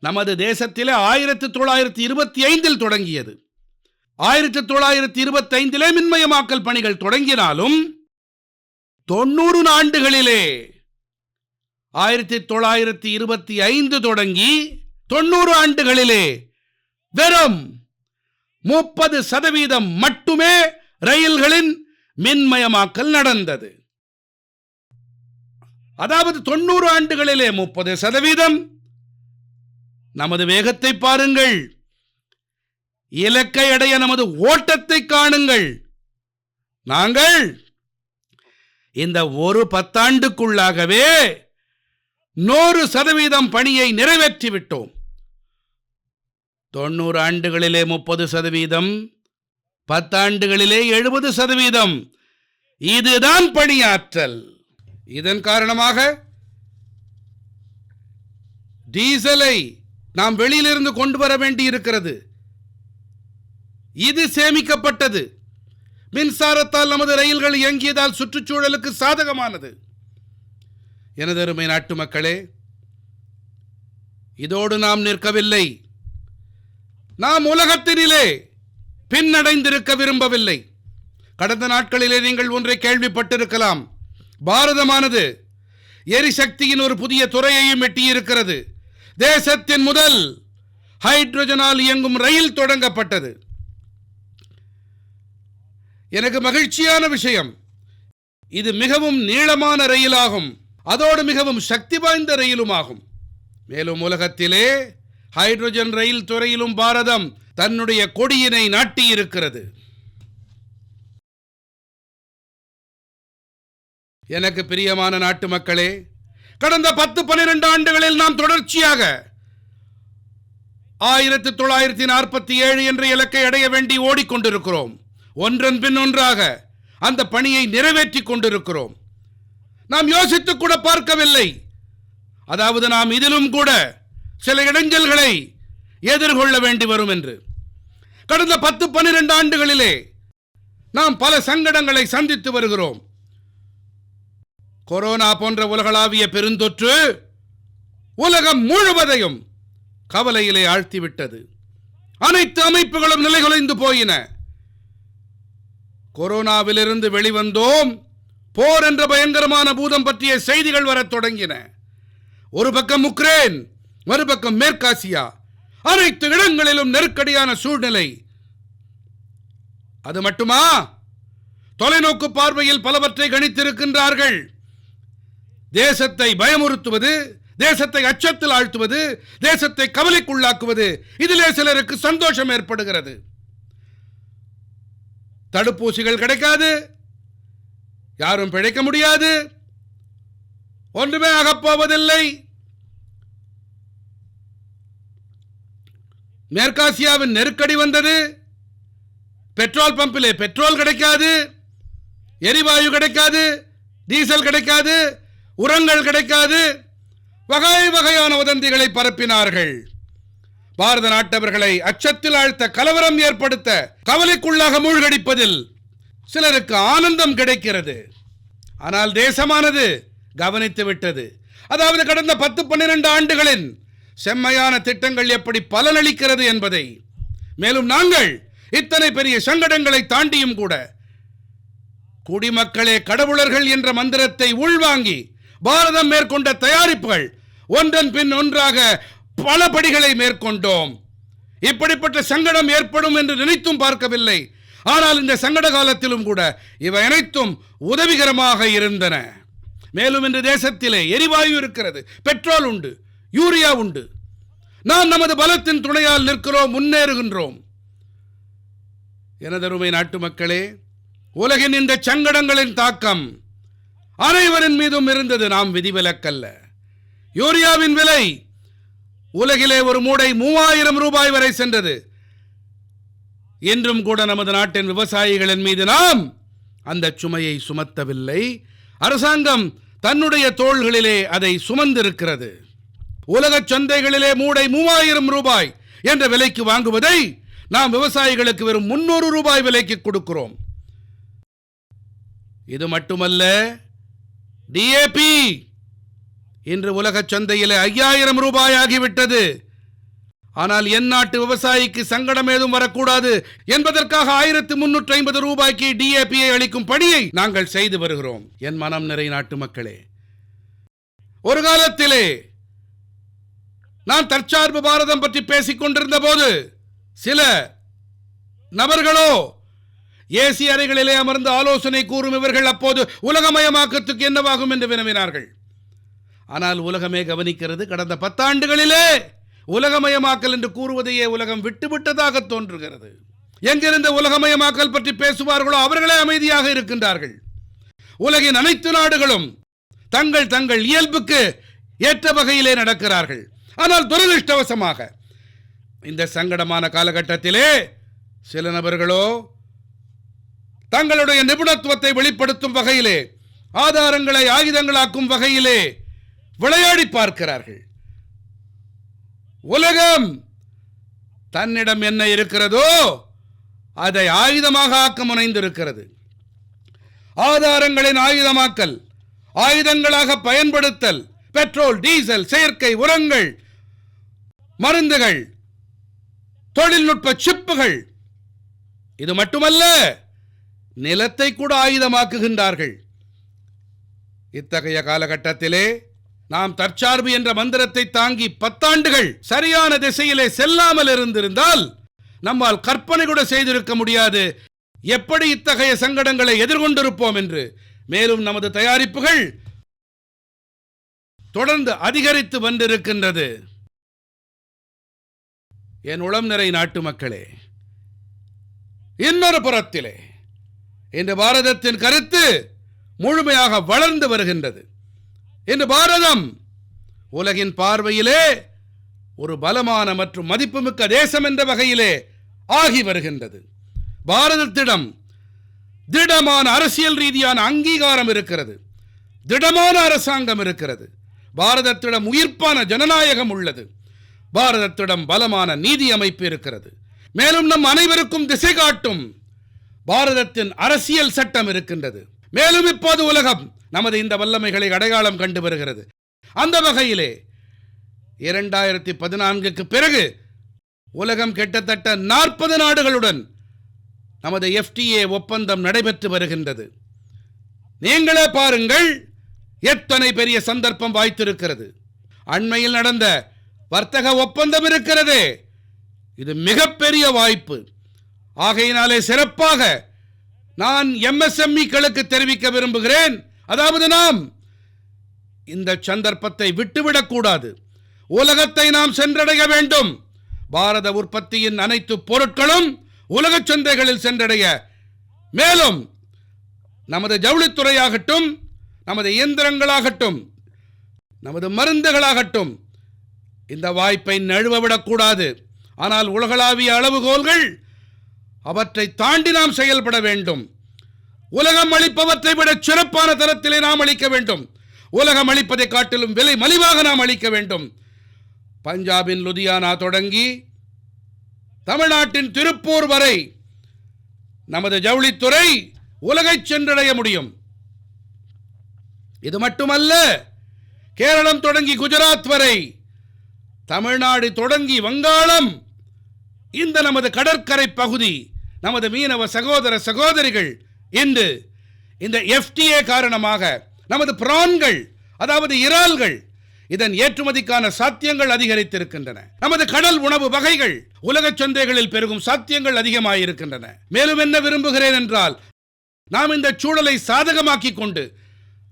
நமது தேசத்திலே 1925இல் தொடங்கியது. 1925இலே மின்மயமாக்கல் பணிகள் தொடங்கினாலும் 90 ஆண்டுகளிலே 1925 தொடங்கி 90 ஆண்டுகளிலே வெறும் 30% மட்டுமே ரயில்களின் மின்மயமாக்கல் நடந்தது. அதாவது 90 ஆண்டுகளிலே 30%. நமது வேகத்தை பாருங்கள், இலக்கை அடைய நமது ஓட்டத்தை காணுங்கள். நாங்கள் இந்த ஒரு 10 ஆண்டுக்குள்ளாகவே 100% பணியை நிறைவேற்றிவிட்டோம். 90 ஆண்டுகளிலே 30%, 10 ஆண்டுகளிலே 70%. இதுதான் பணியாற்றல். இதன் காரணமாக டீசலை நாம் வெளியிலிருந்து கொண்டு வர வேண்டி இருக்கிறது. இது சேமிக்கப்பட்டது. மின்சாரத்தால் நமது ரயில்கள் இயங்கியதால் சுற்றுச்சூழலுக்கு சாதகமானது. எனதருமை நாட்டு மக்களே, இதோடு நாம் நிற்கவில்லை. நாம் உலகத்தினிலே பின்னடைந்திருக்க விரும்பவில்லை. கடந்த நாட்களிலே நீங்கள் ஒன்றை கேள்விப்பட்டிருக்கலாம். பாரதமானது எரிசக்தியின் ஒரு புதிய துறையையும் எட்டியிருக்கிறது. தேசத்தின் முதல் ஹைட்ரஜனால் இயங்கும் ரயில் தொடங்கப்பட்டது. எனக்கு மகிழ்ச்சியான விஷயம், இது மிகவும் நீளமான ரயிலாகும், அதோடு மிகவும் சக்தி வாய்ந்த ரயிலுமாகும். மேலும் உலகத்திலே ஹைட்ரஜன் ரயில் துறையிலும் பாரதம் தன்னுடைய கொடியினை நாட்டியிருக்கிறது. எனக்கு பிரியமான நாட்டு மக்களே, கடந்த 10-12 ஆண்டுகளில் நாம் தொடர்ச்சியாக 1947 என்ற இலக்கை அடைய வேண்டி ஓடிக்கொண்டிருக்கிறோம். ஒன்றன் பின் ஒன்றாக அந்த பணியை நிறைவேற்றிக் கொண்டிருக்கிறோம். நாம் யோசித்துக் கூட பார்க்கவில்லை. அதாவது நாம் இதிலும் கூட சில இடைஞ்சல்களை எதிர்கொள்ள வேண்டி வரும் என்று. கடந்த 10-12 ஆண்டுகளிலே நாம் பல சங்கடங்களை சந்தித்து வருகிறோம். கொரோனா போன்ற உலகளாவிய பெருந்தொற்று உலகம் முழுவதையும் கவலையிலே ஆழ்த்திவிட்டது. அனைத்து அமைப்புகளும் நிலைகுலைந்து போயின. கொரோனாவிலிருந்து வெளிவந்தோம், போர் என்ற பயங்கரமான பூதம் பற்றிய செய்திகள் வரத் தொடங்கின. ஒரு பக்கம் உக்ரைன், மறுபக்கம் மேற்காசியா, அனைத்து இடங்களிலும் நெருக்கடியான சூழ்நிலை. அது மட்டுமா, தொலைநோக்கு பார்வையில் பலவற்றை கணித்திருக்கின்றார்கள். தேசத்தை பயமுறுத்துவது, தேசத்தை அச்சத்தில் ஆழ்த்துவது, தேசத்தை கவலைக்குள்ளாக்குவது, இதிலே சிலருக்கு சந்தோஷம் ஏற்படுகிறது. தடுப்பூசிகள் கிடைக்காது, யாரும் பிழைக்க முடியாது, ஒன்றுமே ஆகப்போவதில்லை. மேற்காசியாவின் நெருக்கடி வந்தது, பெட்ரோல் பம்பிலே பெட்ரோல் கிடைக்காது, எரிவாயு கிடைக்காது, டீசல் கிடைக்காது, உரங்கள் கிடைக்காது, வகை வகையான வதந்திகளை பரப்பினார்கள். பாரத நாட்டவர்களை அச்சத்தில் ஆழ்த்த, கலவரம் ஏற்படுத்த, கவலைக்குள்ளாக மூழ்கடிப்பதில் சிலருக்கு ஆனந்தம் கிடைக்கிறது. ஆனால் தேசமானது கவனித்து விட்டது. அதாவது கடந்த 10-12 ஆண்டுகளின் செம்மையான திட்டங்கள் எப்படி பலனளிக்கிறது என்பதை. மேலும் நாங்கள் இத்தனை பெரிய சங்கடங்களை தாண்டியும் கூட குடிமக்களே கடவுளர்கள் என்ற மந்திரத்தை உள்வாங்கி பாரதம் மேற்கொண்ட தயாரிப்புகள் ஒன்றன் பின் ஒன்றாக பல படிகளை மேற்கொண்டோம். இப்படிப்பட்ட சங்கடம் ஏற்படும் என்று நினைத்தும் பார்க்கவில்லை. ஆனால் இந்த சங்கட காலத்திலும் கூட இவை அனைத்தும் உதவிகரமாக இருந்தன. மேலும் இன்று தேசத்திலே எரிவாயு இருக்கிறது, பெட்ரோல் உண்டு, யூரியா உண்டு. நாம் நமது பலத்தின் துணையால் நிற்கிறோம், முன்னேறுகின்றோம். எனதருமை நாட்டு மக்களே, உலகின் இந்த சங்கடங்களின் தாக்கம் அனைவரின் மீதும் இருந்தது. நாம் விதிவிலக்கல்ல. யூரியாவின் விலை உலகிலே ஒரு மூடை 3000 ரூபாய் வரை சென்றது. இன்றும் கூட நமது நாட்டின் விவசாயிகளின் மீது நாம் அந்த சுமையை சுமத்தவில்லை. அரசாங்கம் தன்னுடைய தோள்களிலே அதை சுமந்திருக்கிறது. உலக சந்தைகளிலே மூடை 3000 ரூபாய் என்ற விலைக்கு வாங்குவதை நாம் விவசாயிகளுக்கு வெறும் 300 ரூபாய் விலைக்கு கொடுக்கிறோம். இது மட்டுமல்ல, டிஏபி இன்று உலக சந்தையில் 5000 ரூபாய் ஆகிவிட்டது. ஆனால் என் நாட்டு விவசாயிக்கு சங்கடம் ஏதும் வரக்கூடாது என்பதற்காக 1350 ரூபாய்க்கு டிஏபியை அளிக்கும் பணியை நாங்கள் செய்து வருகிறோம். என் மனம் நிறை நாட்டு மக்களே, ஒரு காலத்திலே நான் தற்சார்பு பாரதம் பற்றி பேசிக் கொண்டிருந்த போது சில நபர்களோ ஏசி அறைகளிலே அமர்ந்து ஆலோசனை கூறும் இவர்கள் அப்போது உலகமயமாக்கத்துக்கு என்னவாகும் என்று வினவினார்கள். ஆனால் உலகமே கவனிக்கிறது. கடந்த 10 ஆண்டுகளிலே உலகமயமாக்கல் என்று கூறுவதையே உலகம் விட்டுவிட்டதாக தோன்றுகிறது. எங்கிருந்த உலகமயமாக்கல் பற்றி பேசுவார்களோ அவர்களே அமைதியாக இருக்கின்றார்கள். உலகின் அனைத்து நாடுகளும் தங்கள் தங்கள் இயல்புக்கு ஏற்ற வகையிலே நடக்கிறார்கள். ஆனால் துரதிருஷ்டவசமாக இந்த சங்கடமான காலகட்டத்திலே சில நபர்களோ தங்களுடைய நிபுணத்துவத்தை வெளிப்படுத்தும் வகையிலே, ஆதாரங்களை ஆயுதங்களாக்கும் வகையிலே விளையாடி பார்க்கிறார்கள். உலகம் தன்னிடம் என்ன இருக்கிறதோ அதை ஆயுதமாக ஆக்க முனைந்திருக்கிறது. ஆதாரங்களின் ஆயுதமாக்கல், ஆயுதங்களாக பயன்படுத்தல், பெட்ரோல், டீசல், செயற்கை உரங்கள், மருந்துகள், தொழில்நுட்ப சிப்புகள், இது மட்டுமல்ல, நிலத்தை கூட ஆயுதமாக்குகின்றார்கள். இத்தகைய காலகட்டத்திலே நாம் தற்சார்பு என்ற மந்திரத்தை தாங்கி 10 ஆண்டுகள் சரியான திசையிலே செல்லாமல் இருந்திருந்தால் நம்மால் கற்பனை கூட செய்திருக்க முடியாது எப்படி இத்தகைய சங்கடங்களை எதிர்கொண்டிருப்போம் என்று. மேலும் நமது தயாரிப்புகள் தொடர்ந்து அதிகரித்து வந்திருக்கின்றது. என் உளம் நிறை நாட்டு மக்களே, இன்னொரு புறத்திலே இன்று பாரதத்தின் கருத்து முழுமையாக வளர்ந்து வருகின்றது. இன்று பாரதம் உலகின் பார்வையிலே ஒரு பலமான மற்றும் மதிப்புமிக்க தேசம் என்ற வகையிலே ஆகி வருகின்றது. பாரதத்திடம் திடமான அரசியல் ரீதியான அங்கீகாரம் இருக்கிறது, திடமான அரசாங்கம் இருக்கிறது. பாரதத்திடம் உயிர்ப்பான ஜனநாயகம் உள்ளது. பாரதத்திடம் பலமான நீதி அமைப்பு இருக்கிறது. மேலும் நம் அனைவருக்கும் திசை காட்டும் பாரதத்தின் அரசியல் சட்டம் இருக்கின்றது. மேலும் இப்போது உலகம் நமது இந்த வல்லமைகளை அடையாளம் கண்டு வருகிறது. அந்த வகையிலே 2014க்கு பிறகு உலகம் கிட்டத்தட்ட 40 நாடுகளுடன் நமது FTA ஒப்பந்தம் நடைபெற்று வருகின்றது. நீங்களே பாருங்கள், எத்தனை பெரிய சந்தர்ப்பம் வாய்த்திருக்கிறது. அண்மையில் நடந்த வர்த்தக ஒப்பந்தம் இருக்கிறது. இது மிகப்பெரிய வாய்ப்பு. ஆகையினாலே சிறப்பாக நான் MSME-க்களுக்கு தெரிவிக்க விரும்புகிறேன். அதாவது நாம் இந்த சந்தர்ப்பத்தை விட்டுவிடக்கூடாது. உலகத்தை நாம் சென்றடைய வேண்டும். பாரத உற்பத்தியின் அனைத்து பொருட்களும் உலக சந்தைகளில் சென்றடைய, மேலும் நமது ஜவுளித்துறையாகட்டும், நமது இயந்திரங்களாகட்டும், நமது மருந்துகளாகட்டும் இந்த வாய்ப்பை நழுவவிடக்கூடாது. ஆனால் உலகளாவிய அளவுகோல்கள், அவற்றை தாண்டி நாம் செயல்பட வேண்டும். உலகம் அளிப்பவற்றை விட சிறப்பான தரத்திலே நாம் அளிக்க வேண்டும். உலகம் அளிப்பதை காட்டிலும் விலை மலிவாக நாம் அளிக்க வேண்டும். பஞ்சாபின் லுதியானா தொடங்கி தமிழ்நாட்டின் திருப்பூர் வரை நமது ஜவுளித்துறை உலகை சென்றடைய முடியும். இது மட்டுமல்ல, கேரளம் தொடங்கி குஜராத் வரை, தமிழ்நாடு தொடங்கி வங்காளம், இந்த நமது கடற்கரை பகுதி, நமது மீனவ சகோதர சகோதரிகள் இன்று இந்த FTA காரணமாக நமது பிரான்கள், அதாவது இறால்கள், இதன் ஏற்றுமதிக்கான சாத்தியங்கள் அதிகரித்திருக்கின்றன. நமது கடல் உணவு வகைகள் உலக சந்தைகளில் பெருகும் சாத்தியங்கள் அதிகமாயிருக்கின்றன. மேலும் என்ன விரும்புகிறேன் என்றால், நாம் இந்த சூழலை சாதகமாக்கிக் கொண்டு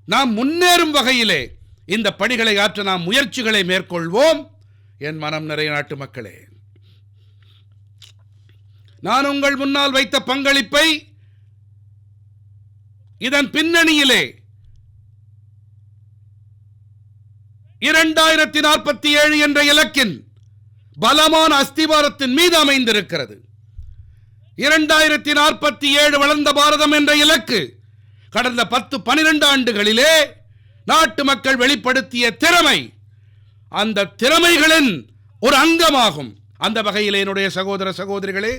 நாம் முன்னேறும் வகையிலே இந்த பணிகளை ஆற்ற நாம் முயற்சிகளை மேற்கொள்வோம். என் மனம் நிறை நாட்டு மக்களே, நான் உங்கள் முன்னால் வைத்த பங்களிப்பை, இதன் பின்னணியிலே 2047 என்ற இலக்கின் பலமான அஸ்திவாரத்தின் மீது அமைந்திருக்கிறது. 2047 வளர்ந்த பாரதம் என்ற இலக்கு கடந்த 10-12 ஆண்டுகளிலே நாட்டு மக்கள் வெளிப்படுத்திய திறமை, அந்த திறமைகளின் ஒரு அங்கமாகும். அந்த வகையில் என்னுடைய சகோதர சகோதரிகளே,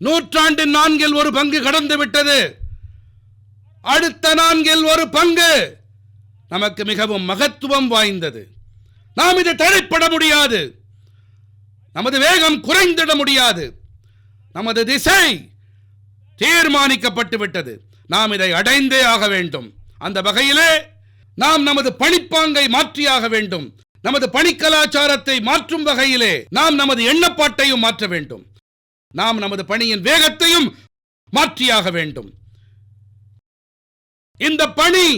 நூற்றாண்டின் 4 பங்கு கடந்து விட்டது. அடுத்த 4 பங்கு நமக்கு மிகவும் மகத்துவம் வாய்ந்தது. நாம் இதை தடைப்பட முடியாது. நமது வேகம் குறைந்திட முடியாது. நமது திசை தீர்மானிக்கப்பட்டு விட்டது. நாம் இதை அடைந்தே ஆக வேண்டும். அந்த வகையிலே நாம் நமது பணிப்பாங்கை மாற்றியாக வேண்டும். நமது பணிக்கலாச்சாரத்தை மாற்றும் வகையிலே நாம் நமது எண்ணப்பாட்டையும் மாற்ற வேண்டும். நாம் நமது பணியின் வேகத்தையும் மாற்றியாக வேண்டும். இந்த பணி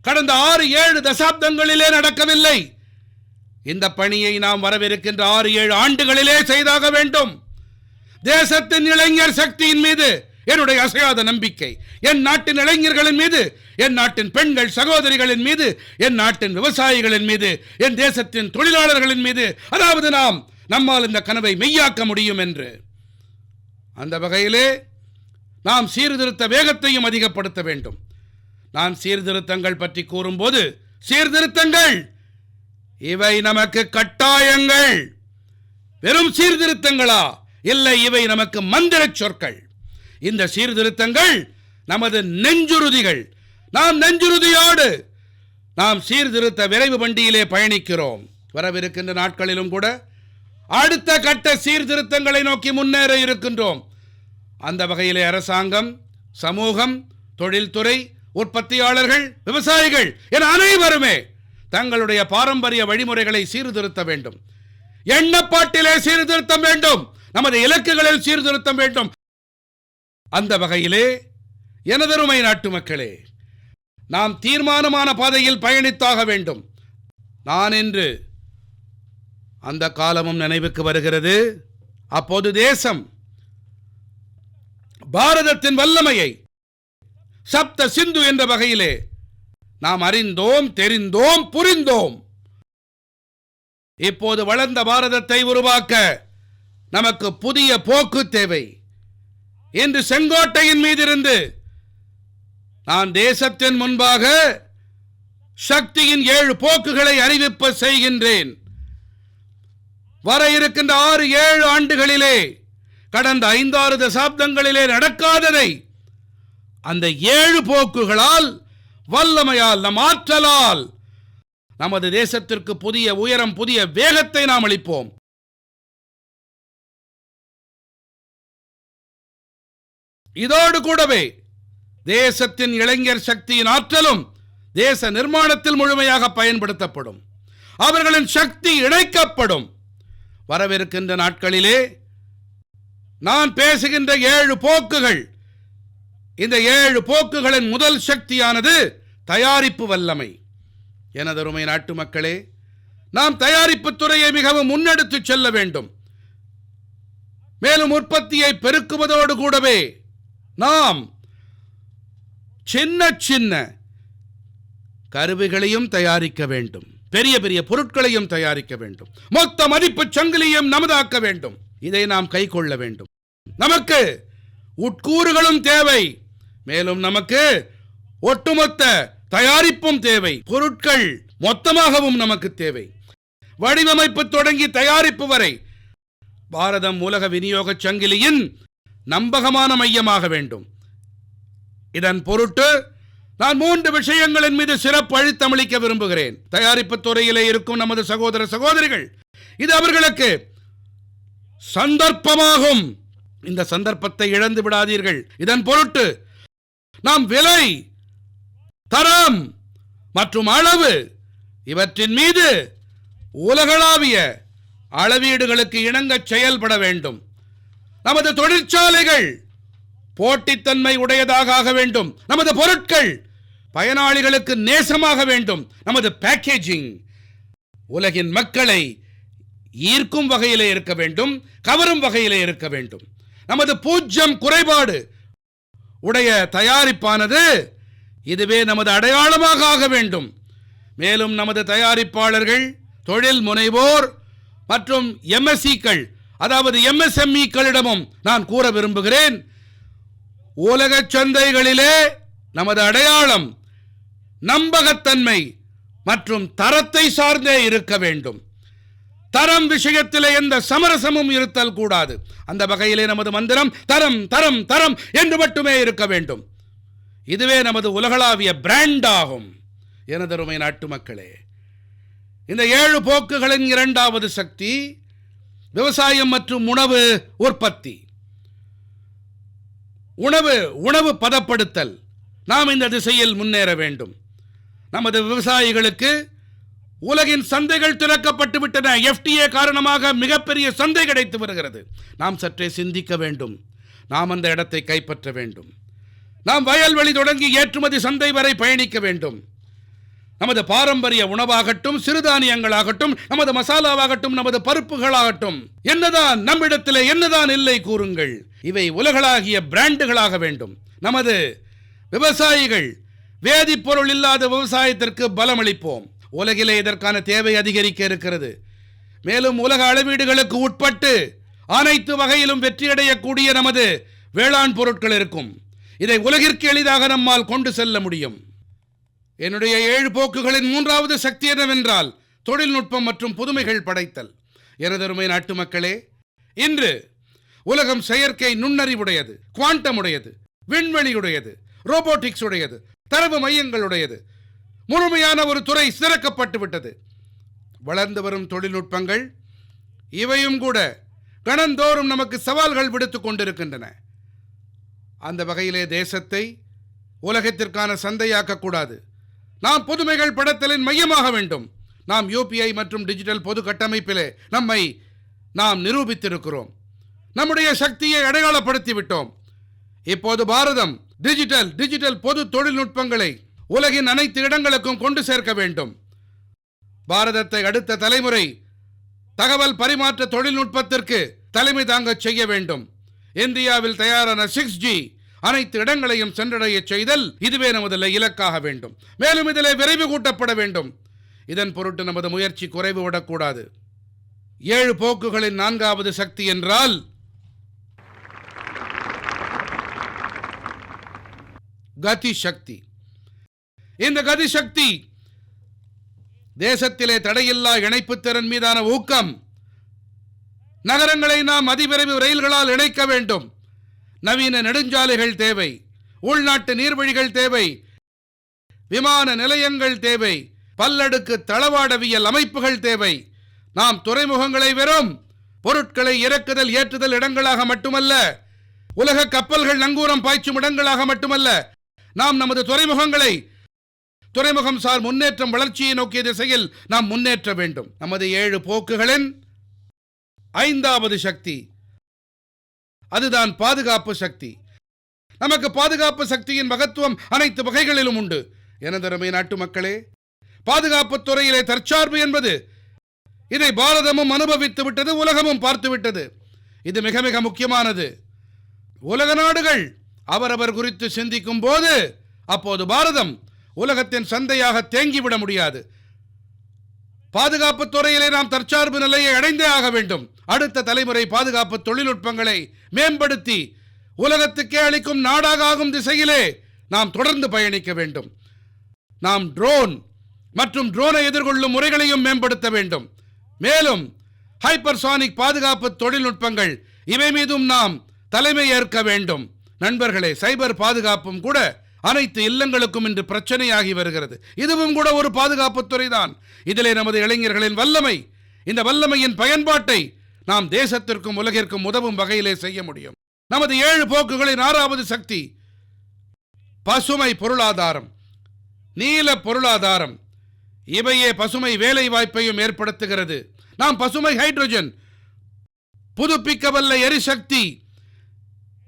கடந்த 6-7 தசாப்தங்களிலே நடக்கவில்லை. இந்த பணியை நாம் வரவிருக்கின்ற 6-7 ஆண்டுகளிலே செய்தாக வேண்டும். தேசத்தின் இளைஞர் சக்தியின் மீது என்னுடைய அசையாத நம்பிக்கை, என் நாட்டின் இளைஞர்களின் மீது, என் நாட்டின் பெண்கள் சகோதரிகளின் மீது, என் நாட்டின் விவசாயிகளின் மீது, என் தேசத்தின் தொழிலாளர்களின் மீது, அதாவது நம்மால் இந்த கனவை மெய்யாக்க முடியும் என்று. அந்த வகையிலே நாம் சீர்திருத்த வேகத்தையும் அதிகப்படுத்த வேண்டும். நான் சீர்திருத்தங்கள் பற்றி கூறும்போது, சீர்திருத்தங்கள் இவை நமக்கு கட்டாயங்கள். வெறும் சீர்திருத்தங்களா? இல்லை, இவை நமக்கு மந்திர சொற்கள். இந்த சீர்திருத்தங்கள் நமது நெஞ்சுறுதிகள். நாம் நெஞ்சுறுதியோடு நாம் சீர்திருத்த விரைவு வண்டியிலே பயணிக்கிறோம். வரவிருக்கின்ற நாட்களிலும் கூட அடுத்த கட்ட சீர்திருத்தங்களை நோக்கி முன்னேற இருக்கின்றோம். அந்த வகையிலே அரசாங்கம், சமூகம், தொழில்துறை, உற்பத்தியாளர்கள், விவசாயிகள் என அனைவருமே தங்களுடைய பாரம்பரிய வழிமுறைகளை சீர்திருத்த வேண்டும். எண்ணப்பாட்டிலே சீர்திருத்தம் வேண்டும். நமது இலக்குகளில் சீர்திருத்தம் வேண்டும். அந்த வகையிலே எனதருமை நாட்டு மக்களே, நாம் தீர்மானமான பாதையில் பயணித்தாக வேண்டும். நான் இன்று அந்த காலமும் நினைவுக்கு வருகிறது. அப்போது தேசம் பாரதத்தின் வல்லமையை சப்த சிந்து என்ற வகையிலே நாம் அறிந்தோம், தெரிந்தோம், புரிந்தோம். இப்போது வளர்ந்த பாரதத்தை உருவாக்க நமக்கு புதிய போக்கு தேவை. இன்று செங்கோட்டையின் மீதிருந்து நான் தேசத்தின் முன்பாக சக்தியின் 7 போக்குகளை அறிவிப்பு செய்கின்றேன். வர இருக்கின்ற 6-7 ஆண்டுகளிலே கடந்த 5-6 தசாப்தங்களிலே நடக்காததை அந்த 7 போக்குகளால், வல்லமையால், நம் ஆற்றலால் நமது தேசத்திற்கு புதிய உயரம், புதிய வேகத்தை நாம் அளிப்போம். இதோடு கூடவே தேசத்தின் இளைஞர் சக்தியின் ஆற்றலும் தேச நிர்மாணத்தில் முழுமையாக பயன்படுத்தப்படும். அவர்களின் சக்தி இணைக்கப்படும். வரவிருக்கின்ற நாட்களிலே நான் பேசுகின்ற 7 போக்குகள், இந்த 7 போக்குகளின் முதல் சக்தியானது தயாரிப்பு வல்லமை. எனதருமை நாட்டு மக்களே, நாம் தயாரிப்பு துறையை மிகவும் முன்னெடுத்து செல்ல வேண்டும். மேலும் உற்பத்தியை பெருக்குவதோடு கூடவே நாம் சின்ன சின்ன கருவிகளையும் தயாரிக்க வேண்டும். பெரிய பெரிய பொருட்களையும் தயாரிக்க வேண்டும். மொத்த மதிப்பு சங்கிலியும் நமதாக்க வேண்டும். இதை நாம் கை கொள்ள வேண்டும். நமக்கு உட்கூறுகளும் தேவை. மேலும் நமக்கு ஒட்டுமொத்த தயாரிப்பும் தேவை. பொருட்கள் மொத்தமாகவும் நமக்கு தேவை. வடிவமைப்பு தொடங்கி தயாரிப்பு வரை பாரதம் உலக விநியோக சங்கிலியின் நம்பகமான மையமாக வேண்டும். இதன் பொருட்டு நான் 3 விஷயங்களின் மீது சிறப்பு அழுத்தமளிக்க விரும்புகிறேன். தயாரிப்பு துறையிலே இருக்கும் நமது சகோதர சகோதரிகள், இது அவர்களுக்கு சந்தர்ப்பமாகும். இந்த சந்தர்ப்பத்தை இழந்து விடாதீர்கள். இதன் பொருட்டு நாம் விலை, தரம் மற்றும் அளவு இவற்றின் மீது உலகளாவிய அளவீடுகளுக்கு இணங்க செயல்பட வேண்டும். நமது தொழிற்சாலைகள் போட்டித்தன்மை உடையதாக ஆக வேண்டும். நமது பொருட்கள் பயனாளிகளுக்கு நேசமாக வேண்டும். நமது பேக்கேஜிங் உலகின் மக்களை ஈர்க்கும் வகையிலே இருக்க வேண்டும், கவரும் வகையிலே இருக்க வேண்டும். நமது பூஜ்யம் குறைபாடு உடைய தயாரிப்பானது இதுவே நமது அடையாளமாக ஆக வேண்டும். மேலும் நமது தயாரிப்பாளர்கள், தொழில் முனைவோர் மற்றும் எம்எஸ்சிக்கள், அதாவது எம்எஸ்எம்இக்களிடமும் நான் கூற விரும்புகிறேன், உலக சந்தைகளிலே நமது அடையாளம் நம்பகத்தன்மை மற்றும் தரத்தை சார்ந்தே இருக்க வேண்டும். தரம் விஷயத்திலே எந்த சமரசமும் இருத்தல் கூடாது. அந்த வகையிலே நமது மந்திரம் தரம் தரம் தரம் என்று மட்டுமே இருக்க வேண்டும். இதுவே நமது உலகளாவிய பிராண்ட் ஆகும். எனதருமை நாட்டு மக்களே, இந்த 7 போக்குகளின் 2வது சக்தி விவசாயம் மற்றும் உணவு உற்பத்தி. உணவு பதப்படுத்தல். நாம் இந்த திசையில் முன்னேற வேண்டும். நமது விவசாயிகளுக்கு உலகின் சந்தைகள் திறக்கப்பட்டு விட்டன. FTA காரணமாக மிகப்பெரிய சந்தை கிடைத்து வருகிறது. நாம் சற்றே சிந்திக்க வேண்டும். நாம் அந்த இடத்தை கைப்பற்ற வேண்டும். நாம் வயல்வெளி தொடங்கி ஏற்றுமதி சந்தை வரை பயணிக்க வேண்டும். நமது பாரம்பரிய உணவாகட்டும், சிறுதானியங்களாகட்டும், நமது மசாலாவாகட்டும், நமது பருப்புகளாகட்டும், என்னதான் நம்மிடத்திலே என்னதான் இல்லை கூறுங்கள், இவை உலகளாகிய பிராண்டுகளாக வேண்டும். நமது விவசாயிகள் வேதிப்பொருள் இல்லாத விவசாயத்திற்கு பலமளிப்போம். உலகிலே இதற்கான தேவை அதிகரிக்க இருக்கிறது. மேலும் உலக அளவீடுகளுக்கு உட்பட்டு அனைத்து வகையிலும் வெற்றியடையக்கூடிய நமது வேளாண் பொருட்கள் இருக்கும். இதை உலகிற்கு எளிதாக நம்மால் கொண்டு செல்ல முடியும். என்னுடைய 7 போக்குகளின் 3வது சக்தி என்னவென்றால் தொழில்நுட்பம் மற்றும் புதுமைகள் படைத்தல். எனதருமை நாட்டு மக்களே, இன்று உலகம் செயற்கை நுண்ணறிவுடையது, குவாண்டம் உடையது, விண்வெளியுடையது, ரோபோட்டிக்ஸ் உடையது, தரவு மையங்களுடையது. முழுமையான ஒரு துறை திறக்கப்பட்டு விட்டது. வளர்ந்து வரும் தொழில்நுட்பங்கள் இவையும் கூட கணந்தோறும் நமக்கு சவால்கள் விடுத்துக் கொண்டிருக்கின்றன. அந்த வகையிலே தேசத்தை உலகத்திற்கான சந்தையாக்கக்கூடாது. நாம் புதுமைகள் படைத்தலின் மையமாக வேண்டும். நாம் யூபிஐ மற்றும் டிஜிட்டல் பொது கட்டமைப்பிலே நம்மை நாம் நிரூபித்திருக்கிறோம். நம்முடைய சக்தியை அடையாளப்படுத்தி விட்டோம். இப்போது பாரதம் டிஜிட்டல் பொது தொழில்நுட்பங்களை உலகின் அனைத்து இடங்களுக்கும் கொண்டு சேர்க்க வேண்டும். பாரதத்தை அடுத்த தலைமுறை தகவல் பரிமாற்ற தொழில்நுட்பத்திற்கு தலைமை தாங்க செய்ய வேண்டும். இந்தியாவில் தயாரான 6G அனைத்து இடங்களையும் சென்றடைய செய்தல் இதுவே நமது இலக்காக வேண்டும். மேலும் இதிலே விரைவு கூட்டப்பட வேண்டும். இதன் பொருட்டு நமது முயற்சி குறைவு விடக்கூடாது. 7 போக்குகளின் 4வது சக்தி என்றால் கதி சக்தி. இந்த கதி சக்தி தேசத்திலே தடையில்லா இணைப்பு திறன் மீதான ஊக்கம். நகரங்களை நாம் அதிவிரைவு ரயில்களால் இணைக்க வேண்டும். நவீன நெடுஞ்சாலைகள் தேவை, உள்நாட்டு நீர்வழிகள் தேவை, விமான நிலையங்கள் தேவை, பல்லடுக்கு தளவாடவியல் அமைப்புகள் தேவை. நாம் துறைமுகங்களை வெறும் பொருட்களை இறக்குதல் ஏற்றுதல் இடங்களாக மட்டுமல்ல, உலக கப்பல்கள் நங்கூரம் பாய்ச்சும் இடங்களாக மட்டுமல்ல, நாம் நமது துறைமுகம் சார் முன்னேற்றம் வளர்ச்சியை நோக்கிய திசையில் நாம் முன்னேற்ற வேண்டும். நமது 7 போக்குகளின் 5வது சக்தி அதுதான் பாதுகாப்பு சக்தி. நமக்கு பாதுகாப்பு சக்தியின் மகத்துவம் அனைத்து வகைகளிலும் உண்டு. எனதருமை நாட்டு மக்களே, பாதுகாப்பு துறையிலே தற்சார்பு என்பது இதை பாரதமும் அனுபவித்து விட்டது, உலகமும் பார்த்து விட்டது. இது மிக மிக முக்கியமானது. உலக நாடுகள் அவரவர் குறித்து சிந்திக்கும் போது அப்போது பாரதம் உலகத்தின் சந்தையாக தேங்கிவிட முடியாது. பாதுகாப்பு துறையிலே நாம் தற்சார்பு நிலையை அடைந்தே ஆக வேண்டும். அடுத்த தலைமுறை பாதுகாப்பு தொழில்நுட்பங்களை மேம்படுத்தி உலகத்துக்கே அளிக்கும் நாடாக ஆகும் திசையிலே நாம் தொடர்ந்து பயணிக்க வேண்டும். நாம் ட்ரோனை எதிர்கொள்ளும் முறைகளையும் மேம்படுத்த வேண்டும். மேலும் ஹைப்பர்சானிக் பாதுகாப்பு தொழில்நுட்பங்கள் இவை மீதும் நாம் தலைமை ஏற்க வேண்டும். நண்பர்களே, சைபர் பாதுகாப்பும் கூட அனைத்து இல்லங்களுக்கும் இன்று பிரச்சனையாகி வருகிறது. இதுவும் கூட ஒரு பாதுகாப்பு துறைதான். இதிலே நமது இளைஞர்களின் வல்லமை, இந்த வல்லமையின் பயன்பாட்டை நாம் தேசத்திற்கும் உலகிற்கும் உதவும் வகையிலே செய்ய முடியும். நமது 7 போக்குகளின் 6வது சக்தி பசுமை பொருளாதாரம், நீல பொருளாதாரம். இவையே பசுமை வேலை வாய்ப்பையும் ஏற்படுத்துகிறது. நாம் பசுமை ஹைட்ரஜன், புதுப்பிக்கவல்ல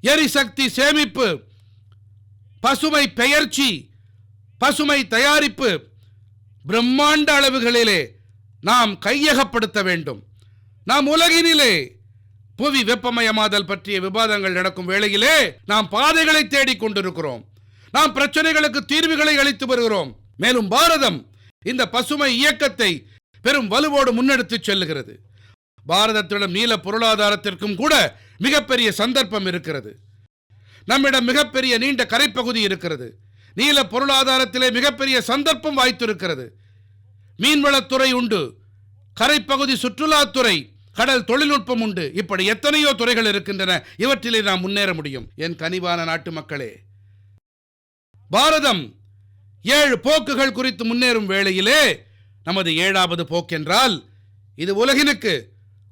எரிசக்தி சேமிப்பு, பசுமை பெயர்ச்சி, பசுமை தயாரிப்பு பிரம்மாண்ட அளவுகளிலே நாம் கையகப்படுத்த வேண்டும். நாம் உலகினிலே புவி வெப்பமயமாதல் பற்றிய விவாதங்கள் நடக்கும் வேளையிலே நாம் பாதைகளை தேடிக் கொண்டிருக்கிறோம். நாம் பிரச்சனைகளுக்கு தீர்வுகளை அளித்து வருகிறோம். மேலும் பாரதம் இந்த பசுமை இயக்கத்தை பெரும் வலுவோடு முன்னெடுத்துச் செல்லுகிறது. பாரதத்திடம் நீல பொருளாதாரத்திற்கும் கூட மிகப்பெரிய சந்தர்ப்பம் இருக்கிறது. நம்மிடம் மிகப்பெரிய நீண்ட கரைப்பகுதி இருக்கிறது. நீல பொருளாதாரத்திலே மிகப்பெரிய சந்தர்ப்பம் வாய்த்திருக்கிறது. மீன்வளத்துறை உண்டு, கரைப்பகுதி சுற்றுலாத்துறை, கடல் தொழில்நுட்பம் உண்டு. இப்படி எத்தனையோ துறைகள் இருக்கின்றன. இவற்றிலே நாம் முன்னேற முடியும். என் கனிவான நாட்டு மக்களே, பாரதம் 7 போக்குகள் குறித்து முன்னேறும் வேளையிலே நமது 7வது போக்கென்றால் இது உலகினுக்கு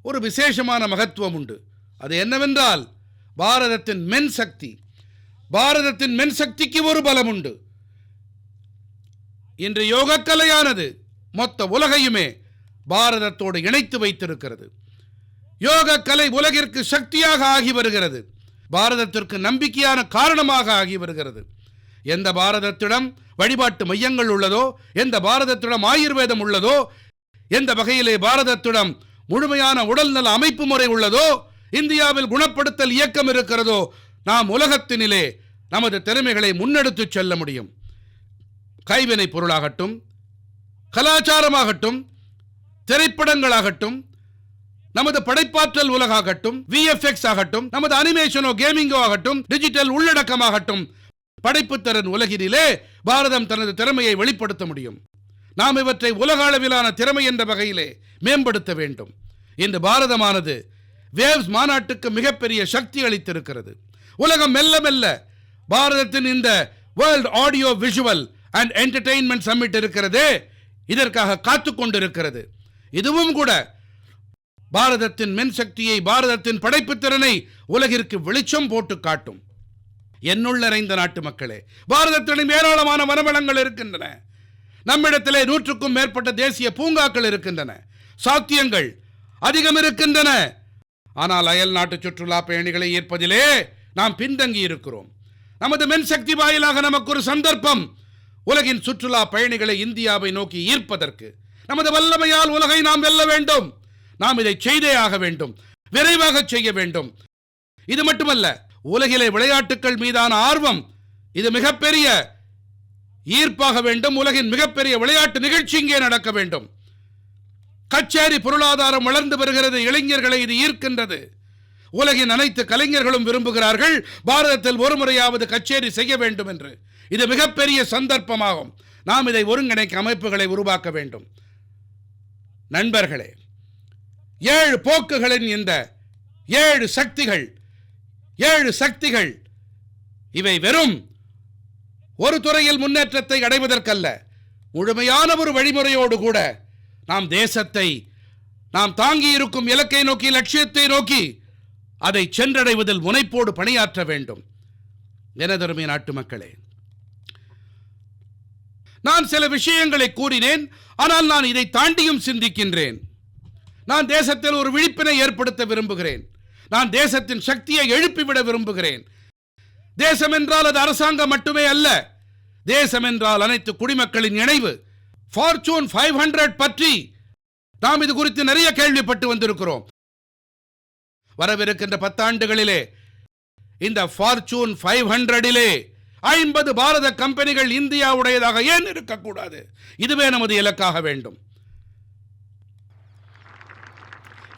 ஒரு விசேஷமான மகத்துவம் உண்டு. அது என்னவென்றால் பாரதத்தின் மென் சக்தி. பாரதத்தின் மென் சக்திக்கு ஒரு பலம் உண்டு. இன்று யோகக்கலையானது மொத்த உலகையுமே பாரதத்தோடு இணைத்து வைத்திருக்கிறது. யோகக்கலை உலகிற்கு சக்தியாக ஆகி வருகிறது. பாரதத்திற்கு நம்பிக்கையான காரணமாக ஆகி வருகிறது. எந்த பாரதத்திடம் வழிபாட்டு மையங்கள் உள்ளதோ, எந்த பாரதத்திடம் ஆயுர்வேதம் உள்ளதோ, எந்த வகையிலே பாரதத்திடம் முழுமையான உடல்நல அமைப்பு முறை உள்ளதோ, இந்தியாவில் குணப்படுத்தல் இயக்கம் இருக்கிறதோ, நாம் உலகத்தினிலே நமது திறமைகளை முன்னெடுத்து செல்ல முடியும். கைவினை பொருளாகட்டும், கலாச்சாரமாகட்டும், திரைப்படங்களாகட்டும், நமது படைப்பாற்றல் உலகாகட்டும், VFX ஆகட்டும், நமது அனிமேஷனோ கேமிங்கோ ஆகட்டும், டிஜிட்டல் உள்ளடக்கமாகட்டும், படைப்புத்திறன் உலகினிலே பாரதம் தனது திறமையை வெளிப்படுத்த முடியும். நாம் இவற்றை உலக அளவிலான திறமை என்ற வகையிலே மேம்படுத்த வேண்டும். இன்று பாரதமானது வேவ்ஸ் மாநாட்டுக்கு மிகப்பெரிய சக்தி அளித்திருக்கிறது. உலகம் மெல்ல மெல்ல பாரதத்தின் இந்த world audio visual and entertainment summit இருக்கிறதே, இதற்காக காத்து கொண்டிருக்கிறது. இதுவும் கூட பாரதத்தின் மென் சக்தியை, பாரதத்தின் படைப்புத் திறனை உலகிற்கு வெளிச்சம் போட்டு காட்டும். என்னுள்ளறைந்த நாட்டு மக்களே, பாரதத்திலும் ஏராளமான வனவளங்கள் இருக்கின்றன. நம்மிடத்திலே 100க்கும் மேற்பட்ட தேசிய பூங்காக்கள் இருக்கின்றன. சாத்தியங்கள் அதிகம் இருக்கின்றன. ஆனால் அயல் நாட்டு சுற்றுலா பயணிகளை ஈர்ப்பதிலே நாம் பின்தங்கி இருக்கிறோம். நமது மென்சக்தி வாயிலாக நமக்கு ஒரு சந்தர்ப்பம், உலகின் சுற்றுலா பயணிகளை இந்தியாவை நோக்கி ஈர்ப்பதற்கு. நமது வல்லமையால் உலகை நாம் வெல்ல வேண்டும். நாம் இதை செய்தே ஆக வேண்டும், விரைவாக செய்ய வேண்டும். இது மட்டுமல்ல, உலகிலே விளையாட்டுகள் மீதான ஆர்வம் இது மிகப்பெரிய ஈர்ப்பாக வேண்டும். உலகின் மிகப்பெரிய விளையாட்டு நிகழ்ச்சி இங்கே நடக்க வேண்டும். கச்சேரி பொருளாதாரம் வளர்ந்து வருகிறது. இளைஞர்களை இது ஈர்க்கின்றது. உலகின் அனைத்து கலைஞர்களும் விரும்புகிறார்கள் பாரதத்தில் ஒரு முறையாவது கச்சேரி செய்ய வேண்டும் என்று. இது மிகப்பெரிய சந்தர்ப்பமாகும். நாம் இதை ஒருங்கிணைக்க அமைப்புகளை உருவாக்க வேண்டும். நண்பர்களே, 7 போக்குகளின் இந்த 7 சக்திகள் இவை வெறும் ஒரு துறையில் முன்னேற்றத்தை அடைவதற்கல்ல, முழுமையான ஒரு வழிமுறையோடு கூட நாம் தேசத்தை நாம் தாங்கி இருக்கும் இலக்கை நோக்கி, லட்சியத்தை நோக்கி அதை சென்றடைவதில் முனைப்போடு பணியாற்ற வேண்டும். எனதருமை நாட்டு மக்களே, நான் சில விஷயங்களை கூறினேன். ஆனால் நான் இதை தாண்டியும் சிந்திக்கின்றேன். நான் தேசத்தில் ஒரு விழிப்பினை ஏற்படுத்த விரும்புகிறேன். நான் தேசத்தின் சக்தியை எழுப்பிவிட விரும்புகிறேன். தேசம் என்றால் அது அரசாங்கம் மட்டுமே அல்ல. தேசம் என்றால் அனைத்து குடிமக்களின் இணைவு. ஃபார்ச்சூன் 500 பற்றி நாம் இது குறித்து நிறைய கேள்விப்பட்டு வந்திருக்கிறோம். வரவிருக்கின்ற 10 ஆண்டுகளிலே இந்த ஃபார்ச்சூன் 500 50 பாரத கம்பெனிகள் இந்தியாவுடையதாக ஏன் இருக்கக்கூடாது? இதுவே நமது இலக்காக வேண்டும்.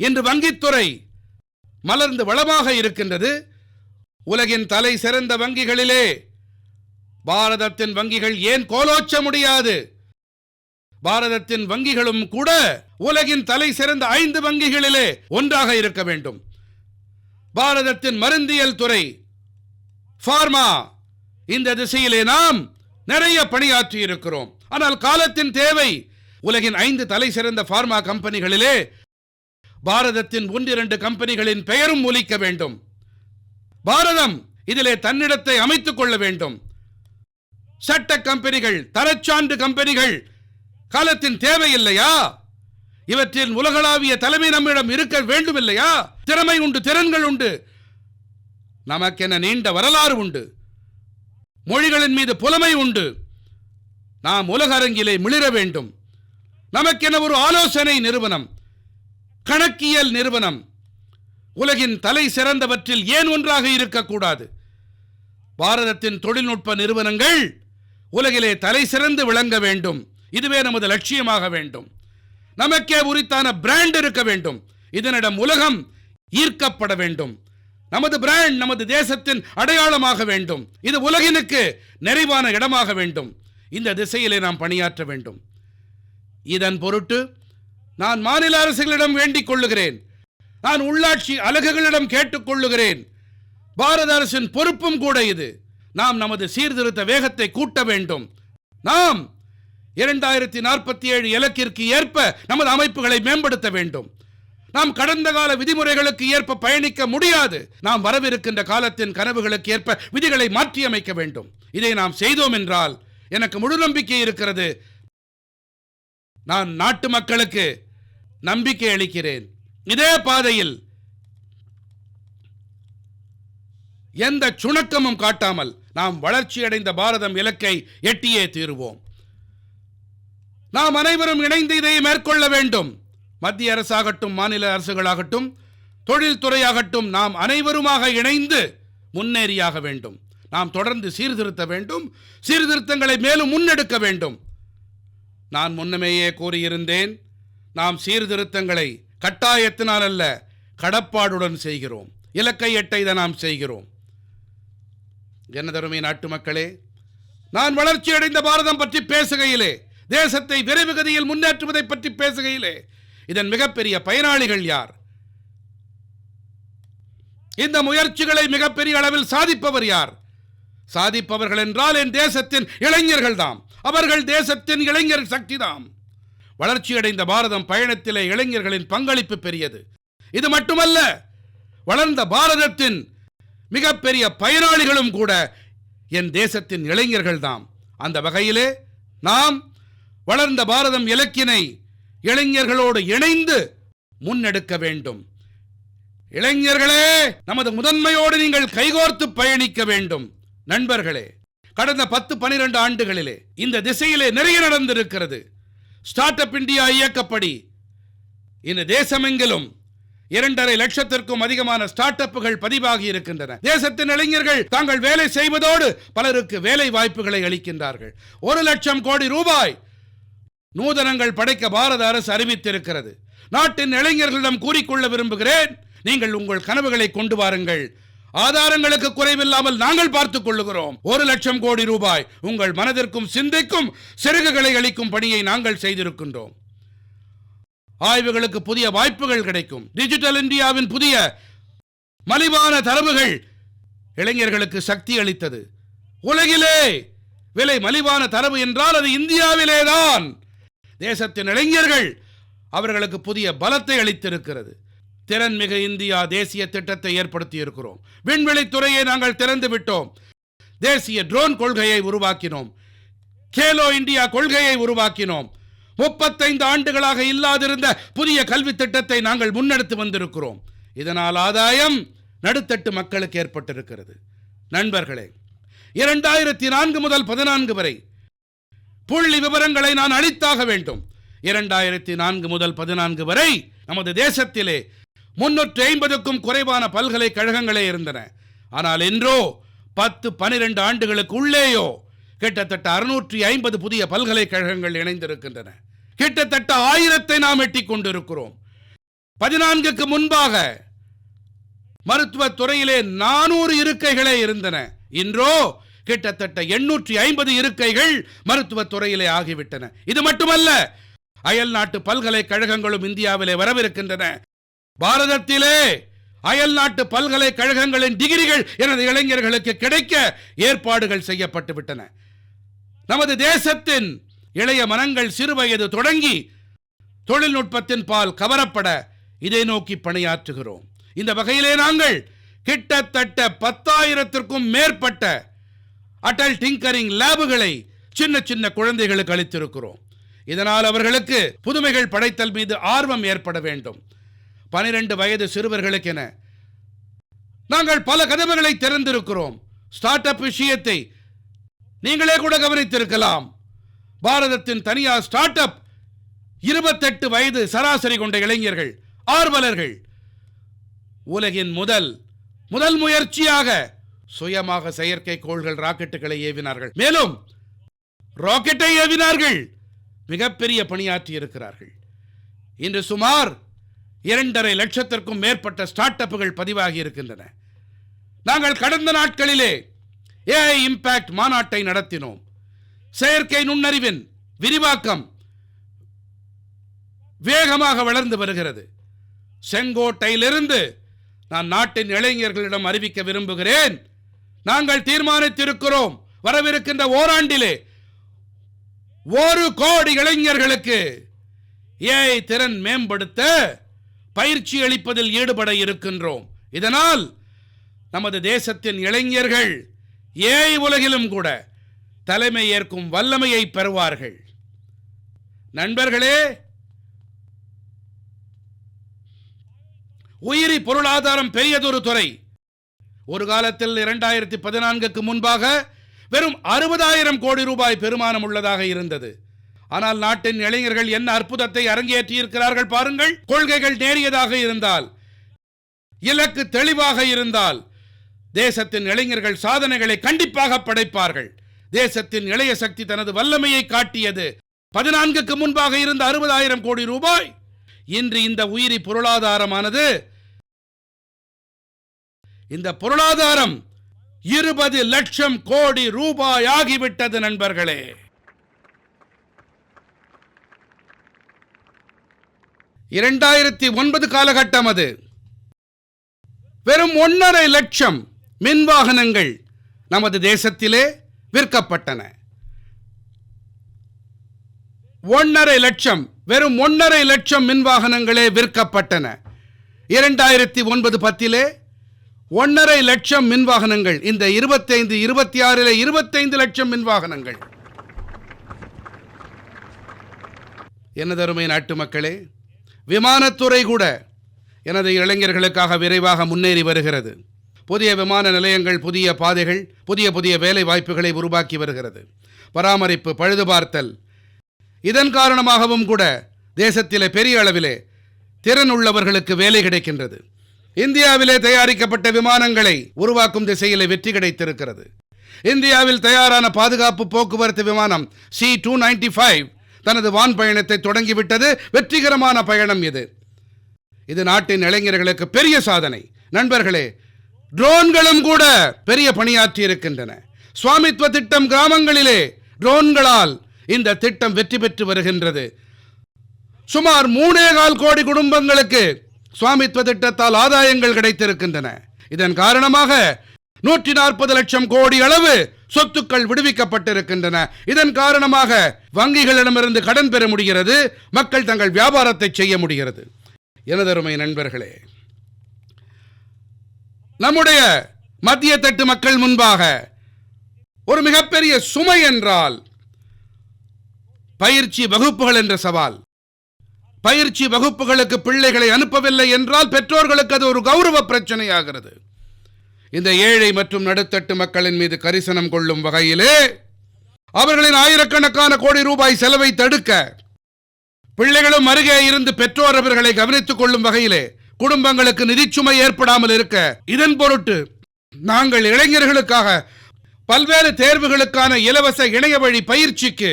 இன்று வங்கித்துறை மலர்ந்து வளமாக இருக்கின்றது. உலகின் தலை சிறந்த வங்கிகளிலே பாரதத்தின் வங்கிகள் ஏன் கோலோச்ச முடியாது? பாரதத்தின் வங்கிகளும் கூட உலகின் தலை சிறந்த 5 வங்கிகளிலே ஒன்றாக இருக்க வேண்டும். பாரதத்தின் மருந்தியல் துறை, பார்மா, இந்த திசையிலே நாம் நிறைய பணியாற்றி இருக்கிறோம். ஆனால் காலத்தின் தேவை. உலகின் 5 தலை சிறந்த பார்மா கம்பெனிகளிலே பாரதத்தின் 1-2 கம்பெனிகளின் பெயரும் ஒலிக்க வேண்டும். பாரதம் இதிலே தன்னிடத்தை அமைத்துக் கொள்ள வேண்டும். சட்ட கம்பெனிகள், தரச்சான்று கம்பெனிகள் காலத்தின் தேவை இல்லையா? இவற்றின் உலகளாவிய தலைமை நம்மிடம் இருக்க வேண்டும் இல்லையா? திறமை உண்டு, திறன்கள் உண்டு, நமக்கென நீண்ட வரலாறு உண்டு, மொழிகளின் மீது புலமை உண்டு. நாம் உலக அரங்கிலே மிளிர வேண்டும். நமக்கென ஒரு ஆலோசனை நிறுவனம், கணக்கியல் நிறுவனம் உலகின் தலை சிறந்தவற்றில் ஏன் ஒன்றாக இருக்கக்கூடாது? பாரதத்தின் தொழில்நுட்ப நிறுவனங்கள் உலகிலே தலை சிறந்து விளங்க வேண்டும். இதுவே நமது லட்சியமாக வேண்டும். நமக்கே உரித்தான பிராண்ட் இருக்க வேண்டும். இதனிடம் உலகம் ஈர்க்கப்பட வேண்டும். நமது பிராண்ட் நமது தேசத்தின் அடையாளமாக வேண்டும். இது உலகினுக்கு நிறைவான இடமாக வேண்டும். இந்த திசையிலே நாம் பணியாற்ற வேண்டும். இதன் பொருட்டு நான் மாநில அரசுகளிடம் வேண்டிக் கொள்ளுகிறேன். நான் உள்ளாட்சி அலகுகளிடம் கேட்டுக்கொள்ளுகிறேன். பாரத அரசின் பொறுப்பும் கூட இது. நாம் நமது சீர்திருத்த வேகத்தை கூட்ட வேண்டும். நாம் 2047 இலக்கிற்கு ஏற்ப நமது அமைப்புகளை மேம்படுத்த வேண்டும். நாம் கடந்த கால விதிமுறைகளுக்கு ஏற்ப பயணிக்க முடியாது. நாம் வரவிருக்கின்ற காலத்தின் கனவுகளுக்கு ஏற்ப விதிகளை மாற்றியமைக்க வேண்டும். இதை நாம் செய்தோம் என்றால் எனக்கு முழு நம்பிக்கை இருக்கிறது. நான் நாட்டு மக்களுக்கு நம்பிக்கை அளிக்கிறேன். இதே பாதையில் எந்த சுணக்கமும் காட்டாமல் நாம் வளர்ச்சியடைந்த பாரதம் இலக்கை எட்டியே தீருவோம். நாம் அனைவரும் இணைந்து இதை மேற்கொள்ள வேண்டும். மத்திய அரசாகட்டும், மாநில அரசுகளாகட்டும், தொழில்துறையாகட்டும், நாம் அனைவருமாக இணைந்து முன்னேறியாக வேண்டும். நாம் தொடர்ந்து சீர்திருத்த வேண்டும். சீர்திருத்தங்களை மேலும் முன்னெடுக்க வேண்டும். நான் முன்னமேயே கூறியிருந்தேன், நாம் சீர்திருத்தங்களை கட்டாயத்தினால் அல்ல, கடப்பாடுடன் செய்கிறோம். இலக்கை எட்ட இதை நாம் செய்கிறோம். எனதருமை நாட்டு மக்களே, நான் வளர்ச்சி அடைந்த பாரதம் பற்றி பேசுகையிலே, தேசத்தை விரைவு கதியில் முன்னேற்றுவதை பற்றி பேசுகையிலே, இதன் மிகப்பெரிய பயனாளிகள் யார்? இந்த முயற்சிகளை மிகப்பெரிய அளவில் சாதிப்பவர் யார்? சாதிப்பவர்கள் என்றால் என் தேசத்தின் இளைஞர்கள் தாம். அவர்கள் தேசத்தின் இளைஞர் சக்தி தாம். வளர்ச்சியடைந்த பாரதம் பயணத்திலே இளைஞர்களின் பங்களிப்பு பெரியது. இது மட்டுமல்ல, வளர்ந்த பாரதத்தின் மிகப்பெரிய பயனாளிகளும் கூட என் தேசத்தின் இளைஞர்கள்தாம். அந்த வகையிலே நாம் வளர்ந்த பாரதம் இலக்கினை இளைஞர்களோடு இணைந்து முன்னெடுக்க வேண்டும். இளைஞர்களே, நமது முதன்மையோடு நீங்கள் கைகோர்த்து பயணிக்க வேண்டும். நண்பர்களே, கடந்த 10-12 ஆண்டுகளிலே இந்த திசையிலே நிறைய நடந்திருக்கிறது. ஸ்டார்ட் அப் இந்தியா இயக்கப்படி இந்த தேசமெங்கிலும் 2.5 லட்சத்திற்கும் அதிகமான ஸ்டார்ட் அப்புகள் பதிவாகி இருக்கின்றன. தேசத்தின் இளைஞர்கள் தாங்கள் வேலை செய்வதோடு பலருக்கு வேலை வாய்ப்புகளை அளிக்கின்றார்கள். 1 லட்சம் கோடி ரூபாய் நூதனங்கள் படைக்க பாரத அரசு அறிவித்திருக்கிறது. நாட்டின் இளைஞர்களிடம் கூறிக்கொள்ள விரும்புகிறேன், நீங்கள் உங்கள் கனவுகளை கொண்டு வாருங்கள். ஆதாரங்களுக்கு குறைவில்லாமல் நாங்கள் பார்த்துக் கொள்ளுகிறோம். 1 லட்சம் கோடி ரூபாய் உங்கள் மனதிற்கும் சிந்தைக்கும் சிறகுகளை அளிக்கும் பணியை நாங்கள் செய்திருக்கின்றோம். ஆய்வுகளுக்கு புதிய வாய்ப்புகள் கிடைக்கும். டிஜிட்டல் இந்தியாவின் புதிய மலிவான தரவுகள் இளைஞர்களுக்கு சக்தி அளித்தது. உலகிலே விலை மலிவான தரவு என்றால் அது இந்தியாவிலேதான். தேசத்தின் இளைஞர்கள் அவர்களுக்கு புதிய பலத்தை அளித்திருக்கிறது. திறன்மிகு இந்தியா தேசிய திட்டத்தை ஏற்படுத்தி இருக்கிறோம். விண்வெளித்துறையை நாங்கள் திறந்து விட்டோம். தேசிய ட்ரோன் கொள்கையை உருவாக்கினோம். கேலோ இந்தியா கொள்கையை உருவாக்கினோம். 35 ஆண்டுகளாக இல்லாதிருந்த புதிய கல்வி திட்டத்தை நாங்கள் முன்னெடுத்து வந்திருக்கிறோம். இதனால் ஆதாயம் நடுத்தட்டு மக்களுக்கு ஏற்பட்டிருக்கிறது. நண்பர்களே, 2004 முதல் 14 வரை புள்ளி விவரங்களை நான் அளித்தாக வேண்டும். 2004 முதல் 14 வரை நமது தேசத்திலே 350க்கும் குறைவான பல்கலைக்கழகங்களே இருந்தன. ஆனால் இன்றோ 10-12 ஆண்டுகளுக்கு உள்ளேயோ கிட்டத்தட்ட 650 புதிய பல்கலைக்கழகங்கள் இணைந்திருக்கின்றன. கிட்டத்தட்ட 1000 நாம் எட்டிக் கொண்டிருக்கிறோம். 14க்கு முன்பாக மருத்துவத் துறையிலே 400 இருக்கைகளே இருந்தன. இன்றோ கிட்டத்தட்ட 850 இருக்கைகள் மருத்துவத் துறையிலே ஆகிவிட்டன. இது மட்டுமல்ல, அயல் நாட்டு பல்கலைக்கழகங்களும் இந்தியாவிலே வரவிருக்கின்றன. பாரதத்திலே அயல் நாட்டு பல்கலைக்கழகங்களின் டிகிரிகள் எனது இளைஞர்களுக்கு கிடைக்க ஏற்பாடுகள் செய்யப்பட்டு விட்டன. நமது தேசத்தின் இளைய மனங்கள் சிறுவயது தொடங்கி தொழில்நுட்பத்தின் பால் கவரப்பட இதை நோக்கி பணியாற்றுகிறோம். இந்த வகையிலே நாங்கள் கிட்டத்தட்ட 10,000த்திற்கும் மேற்பட்ட அடல் டிங்கரிங் லேபுகளை சின்ன சின்ன குழந்தைகளுக்கு அளித்திருக்கிறோம். இதனால் அவர்களுக்கு புதுமைகள் படைத்தல் மீது ஆர்வம் ஏற்பட வேண்டும். 12 வயது சிறுவர்களுக்கென நாங்கள் பல கதவுகளை திறந்திருக்கிறோம். ஸ்டார்ட் அப் விஷயத்தை நீங்களே கூட கவனித்திருக்கலாம். பாரதத்தின் தனியார் ஸ்டார்ட் அப் 28 வயது சராசரி கொண்ட இளைஞர்கள், ஆர்வலர்கள் உலகின் முதல் முயற்சியாக சுயமாக செயற்கைக்கோள்கள் ராக்கெட்டுகளை ஏவினார்கள். மேலும் ராக்கெட்டை ஏவினார்கள். மிகப்பெரிய பணியாற்றி இருக்கிறார்கள். இன்று சுமார் 2.5 லட்சத்திற்கும் மேற்பட்ட ஸ்டார்ட் அப்புகள் பதிவாகி இருக்கின்றன. நாங்கள் கடந்த நாட்களிலே AI இம்பாக்ட் மாநாட்டை நடத்தினோம். செயற்கை நுண்ணறிவின் விரிவாக்கம் வேகமாக வளர்ந்து வருகிறது. செங்கோட்டையிலிருந்து நான் நாட்டின் இளைஞர்களிடம் அறிவிக்க விரும்புகிறேன், நாங்கள் தீர்மானித்திருக்கிறோம், வரவிருக்கின்ற ஓராண்டிலே 1 கோடி இளைஞர்களுக்கு AI திறன் மேம்படுத்த பயிற்சி அளிப்பதில் ஈடுபட இருக்கின்றோம். இதனால் நமது தேசத்தின் இளைஞர்கள் AI உலகிலும் கூட தலைமை ஏற்கும் வல்லமையை பெறுவார்கள். நண்பர்களே, உயிரி பொருளாதாரம் பெரியதொரு துறை. ஒரு காலத்தில் 2014க்கு முன்பாக வெறும் 60,000 கோடி ரூபாய் பெருமானம் உள்ளதாக இருந்தது. ஆனால் நாட்டின் இளைஞர்கள் என்ன அற்புதத்தை அரங்கேற்றி இருக்கிறார்கள் பாருங்கள். கொள்கைகள் நேரியதாக இருந்தால், இலக்கு தெளிவாக இருந்தால், தேசத்தின் இளைஞர்கள் சாதனைகளை கண்டிப்பாக படைப்பார்கள். தேசத்தின் இளைய சக்தி தனது வல்லமையை காட்டியது. 14க்கு முன்பாக இருந்த 60,000 கோடி ரூபாய் இன்று இந்த உயிரி பொருளாதாரமானது, இந்த பொருளாதாரம் 20 லட்சம் கோடி ரூபாய் ஆகிவிட்டது. நண்பர்களே, 2009 காலகட்டம் அது. வெறும் 1.5 லட்சம் மின் வாகனங்கள் நமது தேசத்திலே விற்கப்பட்டன. 1.5 லட்சம், வெறும் 1.5 லட்சம் மின் வாகனங்களே விற்கப்பட்டன. 2009-10 1.5 லட்சம் மின் வாகனங்கள். இந்த 25, 26 25 லட்சம் மின் வாகனங்கள். எனதருமை நாட்டு மக்களே, விமானத்துறை கூட எனது இளைஞர்களுக்காக விரைவாக முன்னேறி வருகிறது. புதிய விமான நிலையங்கள், புதிய பாதைகள், புதிய வேலை வாய்ப்புகளை உருவாக்கி வருகிறது. பராமரிப்பு, பழுதுபார்த்தல், இதன் காரணமாகவும் கூட தேசத்திலே பெரிய அளவிலே திறன் உள்ளவர்களுக்கு வேலை கிடைக்கின்றது. இந்தியாவிலே தயாரிக்கப்பட்ட விமானங்களை உருவாக்கும் திசையிலே வெற்றி கிடைத்திருக்கிறது. இந்தியாவில் தயாரான பாதுகாப்பு போக்குவரத்து விமானம் C-295 தனது வான் பயணத்தை தொடங்கிவிட்டது. வெற்றிகரமான பயணம் இது நாட்டின் இளைஞர்களுக்கு பெரிய சாதனை. நண்பர்களே, ட்ரோன்களும் கூட பெரிய பணியாற்றி இருக்கின்றன. சுவாமித்வ திட்டம் கிராமங்களிலே ட்ரோன்களால் இந்த திட்டம் வெற்றி பெற்று வருகின்றது. சுமார் 3.25 கோடி குடும்பங்களுக்கு சுவாமித்வ திட்டத்தால் ஆதாயங்கள் கிடைத்திருக்கின்றன. இதன் காரணமாக 140 லட்சம் கோடி அளவு சொத்துக்கள் விடுவிக்கப்பட்டிருக்கின்றன. இதன் காரணமாக வங்கிகளிடமிருந்து கடன் பெற முடிகிறது. மக்கள் தங்கள் வியாபாரத்தை செய்ய முடிகிறது. எனதருமை நண்பர்களே, நம்முடைய மத்திய தட்டு மக்கள் முன்பாக ஒரு மிகப்பெரிய சுமை என்றால் பயிற்சி வகுப்புகள் என்ற சவால். பயிற்சி வகுப்புகளுக்கு பிள்ளைகளை அனுப்பவில்லை என்றால் பெற்றோர்களுக்கு அது ஒரு கௌரவ பிரச்சனையாகிறது. இந்த ஏழை மற்றும் நடுத்தட்டு மக்களின் மீது கரிசனம் கொள்ளும் வகையிலே அவர்களின் ஆயிரக்கணக்கான கோடி ரூபாய் செலவை தடுக்க, பிள்ளைகளும் அருகே இருந்து பெற்றோர் அவர்களை கவனித்துக் கொள்ளும் வகையிலே குடும்பங்களுக்கு நிதிச்சுமை ஏற்படாமல் இருக்க, இதன் பொருட்டு நாங்கள் இளைஞர்களுக்காக பல்வேறு தேர்வுகளுக்கான இலவச இணைய வழி பயிற்சிக்கு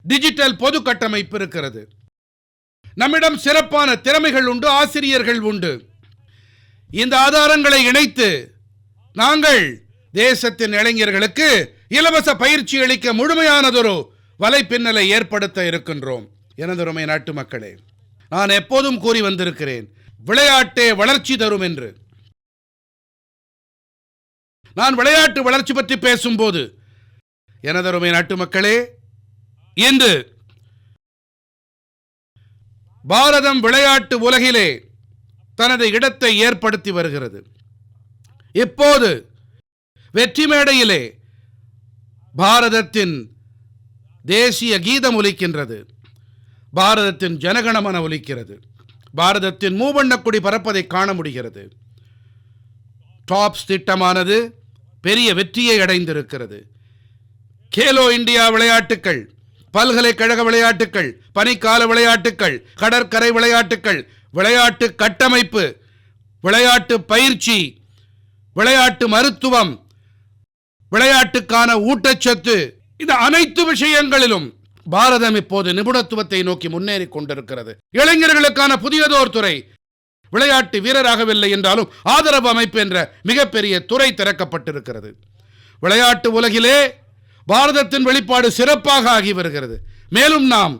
டிஜிட்டல் பொது கட்டமைப்பு இருக்கிறது. நம்மிடம் சிறப்பான திறமைகள் உண்டு, ஆசிரியர்கள் உண்டு. இந்த ஆதாரங்களை இணைத்து நாங்கள் தேசத்தின் இளைஞர்களுக்கு இலவச பயிற்சி அளிக்க முழுமையானதொரு வலைப்பின்னலை ஏற்படுத்த இருக்கின்றோம். எனதருமை நாட்டு மக்களே, நான் எப்போதும் கூறி வந்திருக்கிறேன், விளையாட்டே வளர்ச்சி தரும் என்று. நான் விளையாட்டு வளர்ச்சி பற்றி பேசும்போது, எனதருமை நாட்டு மக்களே, இன்று பாரதம் விளையாட்டு உலகிலே தனது இடத்தை ஏற்படுத்தி வருகிறது. இப்போது வெற்றி மேடையிலே பாரதத்தின் தேசிய கீதம் ஒலிக்கின்றது, பாரதத்தின் ஜனகணமன ஒலிக்கிறது, பாரதத்தின் மூவண்ணக்குடி பறப்பதை காண முடிகிறது. டாப்ஸ் திட்டமானது பெரிய வெற்றியை அடைந்திருக்கிறது. கேலோ இந்தியா விளையாட்டுக்கள், பல்கலைக்கழக விளையாட்டுக்கள், பனிக்கால விளையாட்டுக்கள், கடற்கரை விளையாட்டுக்கள், விளையாட்டு கட்டமைப்பு, விளையாட்டு பயிற்சி, விளையாட்டு மருத்துவம், விளையாட்டுக்கான ஊட்டச்சத்து, இந்த அனைத்து விஷயங்களிலும் பாரதம் இப்போது நிபுணத்துவத்தை நோக்கி முன்னேறி கொண்டிருக்கிறது. இளைஞர்களுக்கான புதியதோர் துறை, விளையாட்டு வீரராகவில்லை என்றாலும் ஆதரவு அமைப்பு என்ற மிகப்பெரிய துறை திறக்கப்பட்டிருக்கிறது. விளையாட்டு உலகிலே பாரதத்தின் வெளிப்பாடு சிறப்பாக ஆகி வருகிறது. மேலும் நாம்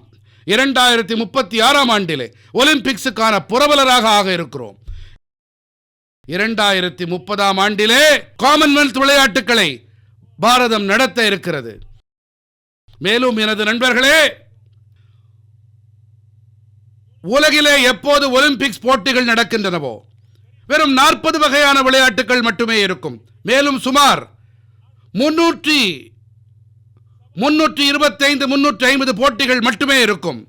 2036 ஆண்டிலே ஒலிம்பிக்ஸுக்கான புரவலராக ஆக இருக்கிறோம். 2030 ஆண்டிலே காமன்வெல்த் விளையாட்டுக்களை பாரதம் நடத்த இருக்கிறது. மேலும் எனது நண்பர்களே, உலகிலே எப்போது ஒலிம்பிக்ஸ் போட்டிகள் நடக்கின்றனவோ வெறும் 40 வகையான விளையாட்டுகள் மட்டுமே இருக்கும். மேலும் சுமார் 325-350 போட்டிகள் மட்டுமே இருக்கும்.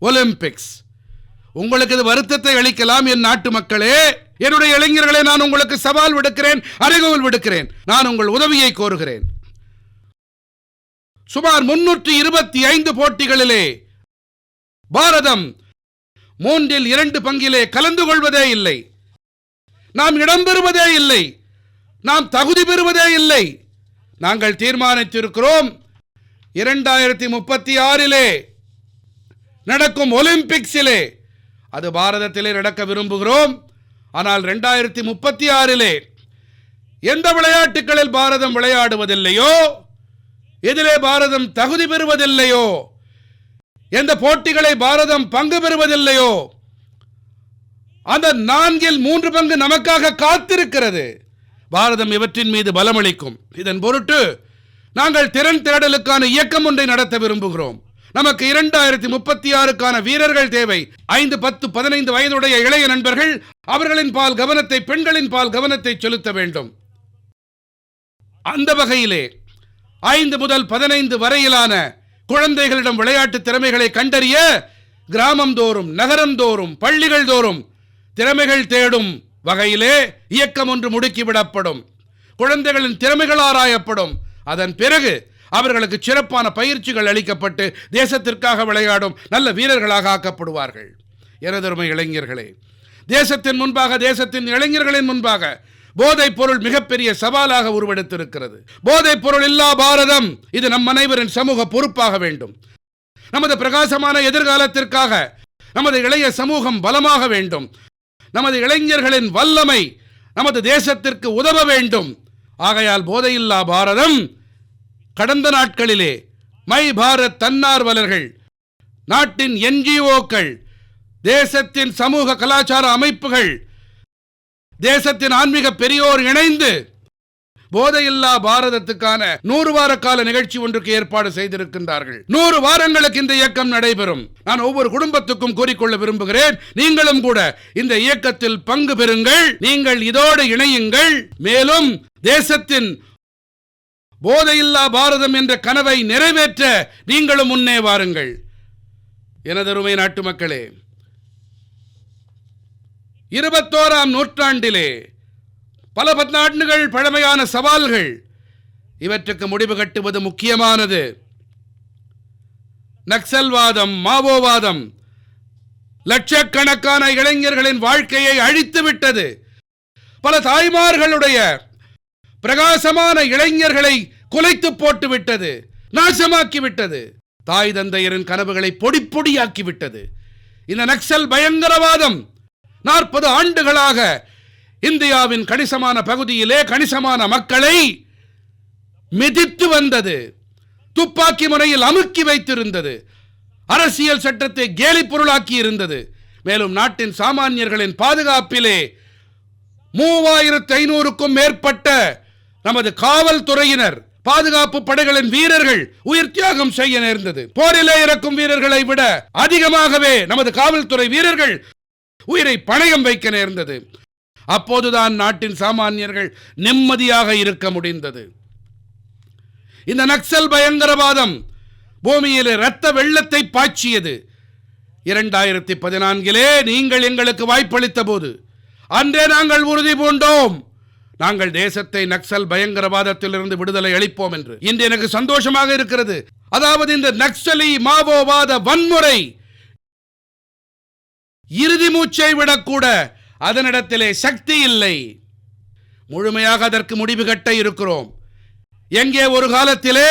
ஒலிம்பிக்ஸ் உங்களுக்கு இது வருத்தத்தை அளிக்கலாம். என் நாட்டு மக்களே, என்னுடைய இளைஞர்களே, நான் உங்களுக்கு சவால் விடுக்கிறேன், அறைகோல் விடுக்கிறேன். நான் உங்கள் உதவியை கோருகிறேன். சுமார் 325 போட்டிகளிலே பாரதம் 2 பங்கிலே கலந்து கொள்வதே இல்லை. நாம் இடம்பெறுவதே இல்லை. நாம் தகுதி பெறுவதே இல்லை. நாங்கள் தீர்மானித்திருக்கிறோம், 2036 நடக்கும் ஒலிம்பிக்ஸிலே, அது பாரதத்திலே நடக்க விரும்புகிறோம். ஆனால் 2036 எந்த விளையாட்டுகளில் பாரதம் விளையாடுவதில்லையோ, எதிலே பாரதம் தகுதி பெறுவதில்லையோ, எந்த போட்டிகளை பாரதம் பங்கு பெறுவதில்லையோ, அந்த 4/3 பங்கு நமக்காக காத்திருக்கிறது. பாரதம் இவற்றின் மீது பலமளிக்கும். இதன் பொருட்டு நாங்கள் திறன் தேடலுக்கான இயக்கம் ஒன்றை நடத்த விரும்புகிறோம். நமக்கு 2036க்கான வீரர்கள் தேவை. 5, 10, 15 வயதுடைய இளைய நண்பர்கள் அவர்களின் பால் கவனத்தை, பெண்களின் பால் கவனத்தை செலுத்த வேண்டும். அந்த வகையிலே 5 முதல் 15 வரையிலான குழந்தைகளிடம் விளையாட்டு திறமைகளை கண்டறிய கிராமம் தோறும், நகரம் தோறும், பள்ளிகள் தோறும் திறமைகள் தேடும் வகையிலே இயக்கம் ஒன்று முடுக்கிவிடப்படும். குழந்தைகளின் திறமைகள் ஆராயப்படும். அதன் பிறகு அவர்களுக்கு சிறப்பான பயிற்சிகள் அளிக்கப்பட்டு தேசத்திற்காக விளையாடும் நல்ல வீரர்களாக ஆக்கப்படுவார்கள். எனதருமை இளைஞர்களே, தேசத்தின் முன்பாக, தேசத்தின் இளைஞர்களின் முன்பாக போதைப் பொருள் மிகப்பெரிய சவாலாக உருவெடுத்திருக்கிறது. போதைப் பொருள் இல்லா பாரதம், இது நம் அனைவரின் சமூக பொறுப்பாக வேண்டும். நமது பிரகாசமான எதிர்காலத்திற்காக நமது இளைய சமூகம் பலமாக வேண்டும். நமது இளைஞர்களின் வல்லமை நமது தேசத்திற்கு உதவ வேண்டும். ஆகையால் போதையில்லா பாரதம் கடந்த நாட்களிலே மை பாரத் தன்னார்வலர்கள், நாட்டின் NGOக்கள், தேசத்தின் சமூக கலாச்சார அமைப்புகள், தேசத்தின் ஆன்மீக பெரியோர் இணைந்து போதையில்லா பாரதத்துக்கான 100 வார கால நிகழ்ச்சி ஒன்றுக்கு ஏற்பாடு செய்திருக்கின்றார்கள். 100 வாரங்களுக்கு இந்த இயக்கம் நடைபெறும். நான் ஒவ்வொரு குடும்பத்துக்கும் கூறிக்கொள்ள விரும்புகிறேன், நீங்களும் கூட இந்த இயக்கத்தில் பங்கு பெறுங்கள். நீங்கள் இதோடு இணையுங்கள். மேலும் தேசத்தின் போதையில்லா பாரதம் என்ற கனவை நிறைவேற்ற நீங்களும் முன்னே வாருங்கள். எனதருமை நாட்டு மக்களே, 21ஆம் நூற்றாண்டிலே பல பத்தாண்டுகள் பழமையான சவால்கள், இவற்றுக்கு முடிவு கட்டுவது முக்கியமானது. நக்சல்வாதம், மாவோவாதம் லட்சக்கணக்கான இளைஞர்களின் வாழ்க்கையை அழித்துவிட்டது. பல தாய்மார்களுடைய பிரகாசமான இளைஞர்களை குலைத்து போட்டுவிட்டது, நாசமாக்கிவிட்டது. தாய் தந்தையரின் கனவுகளை பொடி பொடியாக்கிவிட்டது. இந்த நக்சல் பயங்கரவாதம் 40 ஆண்டுகளாக இந்தியாவின் கணிசமான பகுதியிலே கணிசமான மக்களை மிதித்து வந்தது. துப்பாக்கி முனையில் அமுக்கி வைத்திருந்தது. அரசியல் சட்டத்தை கேலி பொருளாக்கி இருந்தது. மேலும் நாட்டின் சாமானியர்களின் பாதுகாப்பிலே 3500க்கும் மேற்பட்ட நமது காவல்துறையினர், பாதுகாப்பு படைகளின் வீரர்கள் உயிர் தியாகம் செய்ய நேர்ந்தது. போரிலே இறக்கும் வீரர்களை விட அதிகமாகவே நமது காவல்துறை வீரர்கள் உயிரை பணயம் வைக்க நேர்ந்தது. அப்போதுதான் நாட்டின் சாமானியர்கள் நிம்மதியாக இருக்க முடிந்தது. இந்த நக்சல் பயங்கரவாதம் பூமியிலே இரத்த வெள்ளத்தை பாய்ச்சியது. 2014 நீங்கள் எங்களுக்கு வாய்ப்பளித்த போது அன்றே நாங்கள் உறுதி பூண்டோம், நாங்கள் தேசத்தை நக்சல் பயங்கரவாதத்திலிருந்து விடுதலை அளிப்போம் என்று. இன்று எனக்கு சந்தோஷமாக இருக்கிறது. அதாவது இந்த நக்சலி மாவோவாத வன்முறை இறுதி மூச்சை விடக்கூட அதனிடத்திலே சக்தி இல்லை. முழுமையாக அதற்கு முடிவு கட்ட இருக்கிறோம். எங்கே ஒரு காலத்திலே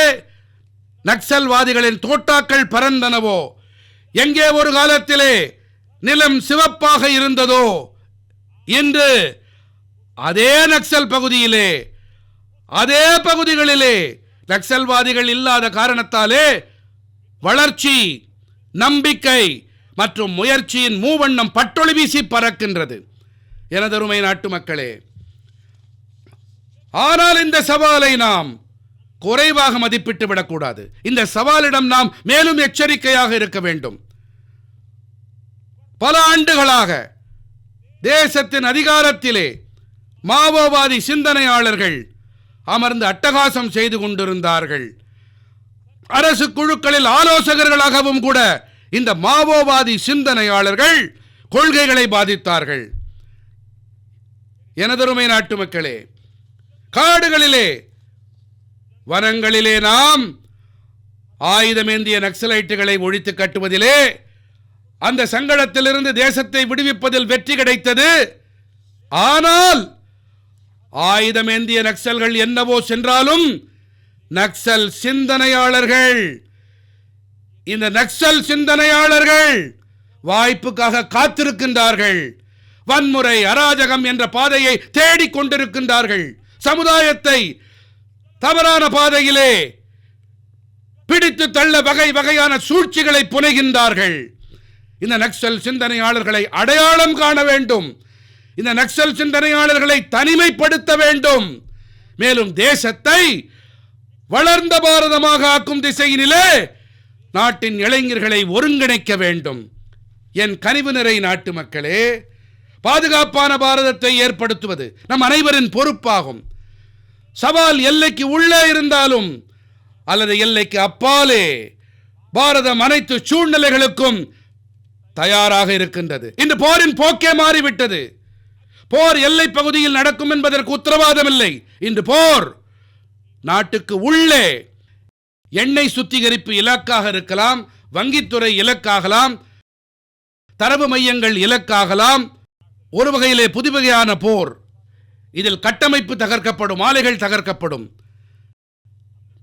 நக்சல்வாதிகளின் தோட்டாக்கள் பறந்தனவோ, எங்கே ஒரு காலத்திலே நிலம் சிவப்பாக இருந்ததோ, இன்று அதே நக்சல் பகுதியிலே, அதே பகுதிகளிலே நக்சல்வாதிகள் இல்லாத காரணத்தாலே வளர்ச்சி, நம்பிக்கை மற்றும் முயற்சியின் மூவண்ணம் பட்டொளி வீசி பறக்கின்றது. எனதருமை நாட்டு மக்களே, ஆனால் இந்த சவாலை நாம் குறைவாக மதிப்பிட்டு விடக்கூடாது. இந்த சவாலிடம் நாம் மேலும் எச்சரிக்கையாக இருக்க வேண்டும். பல ஆண்டுகளாக தேசத்தின் அதிகாரத்திலே மாவோவாதி சிந்தனையாளர்கள் அமர்ந்து அட்டகாசம் செய்து கொண்டிருந்தார்கள். அரசு குழுக்களில் ஆலோசகர்களாகவும் கூட இந்த மாவோவாதி சிந்தனையாளர்கள் கொள்கைகளை பாதித்தார்கள். எனதருமை நாட்டு மக்களே, காடுகளிலே, வனங்களிலே நாம் ஆயுதமேந்திய நக்சலைட்டுகளை ஒழித்து கட்டுவதிலே, அந்த சங்கடத்திலிருந்து தேசத்தை விடுவிப்பதில் வெற்றி கிடைத்தது. ஆனால் ஆயுதமேந்திய நக்சல்கள் என்னவோ சென்றாலும் நக்சல் சிந்தனையாளர்கள், இந்த நக்சல் சிந்தனையாளர்கள் வாய்ப்புக்காக காத்திருக்கின்றார்கள். வன்முறை, அராஜகம் என்ற பாதையை தேடிக் கொண்டிருக்கின்றார்கள். சமுதாயத்தை தவறான பாதையிலே பிடித்து தள்ள வகை வகையான சூழ்ச்சிகளை புனைகின்றார்கள். இந்த நக்சல் சிந்தனையாளர்களை அடையாளம் காண வேண்டும். இந்த நக்சல் சிந்தனையாளர்களை தனிமைப்படுத்த வேண்டும். மேலும் தேசத்தை வளர்ந்த பாரதமாக ஆக்கும் திசையினிலே நாட்டின் இளைஞர்களை ஒருங்கிணைக்க வேண்டும். என் கனிவு நிறை நாட்டு மக்களே, பாதுகாப்பான பாரதத்தை ஏற்படுத்துவது நம் அனைவரின் பொறுப்பாகும். சவால் எல்லைக்கு உள்ளே இருந்தாலும் அல்லது எல்லைக்கு அப்பாலே பாரதம் அனைத்து சூழ்நிலைகளுக்கும் தயாராக இருக்கின்றது. இன்று போரின் போக்கே மாறிவிட்டது. போர் எல்லை பகுதியில் நடக்கும் என்பதற்கு உத்தரவாதம் இல்லை. இன்று போர் நாட்டுக்கு உள்ளே எண்ணெய் சுத்திகரிப்பு இலக்காக இருக்கலாம், வங்கித்துறை இலக்காகலாம், தரவு மையங்கள் இலக்காகலாம். ஒரு வகையிலே புதுவகையான போர். இதில் கட்டமைப்பு தகர்க்கப்படும், ஆலைகள் தகர்க்கப்படும்.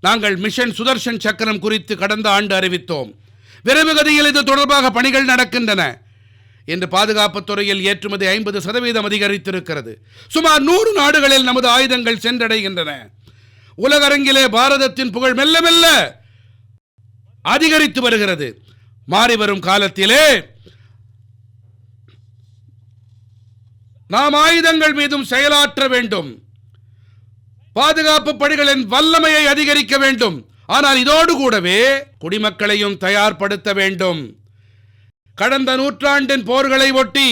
நாங்கள் மிஷன் சுதர்ஷன் சக்கரம் குறித்து கடந்த ஆண்டு அறிவித்தோம். விரைவு கதியில் இது தொடர்பாக பணிகள் நடக்கின்றன. இன்று பாதுகாப்புத் துறையில் ஏற்றுமதி 50% அதிகரித்திருக்கிறது. சுமார் 100 நாடுகளில் நமது ஆயுதங்கள் சென்றடைகின்றன. உலகரங்கிலே பாரதத்தின் புகழ் மெல்ல மெல்ல அதிகரித்து வருகிறது. மாறிவரும் காலத்திலே நாம் ஆயுதங்கள் மீதும் செயலாற்ற வேண்டும். பாதுகாப்பு படைகளின் வல்லமையை அதிகரிக்க வேண்டும். ஆனால் இதோடு கூடவே குடிமக்களையும் தயார்படுத்த வேண்டும். கடந்த நூற்றாண்டின் போர்களை ஒட்டி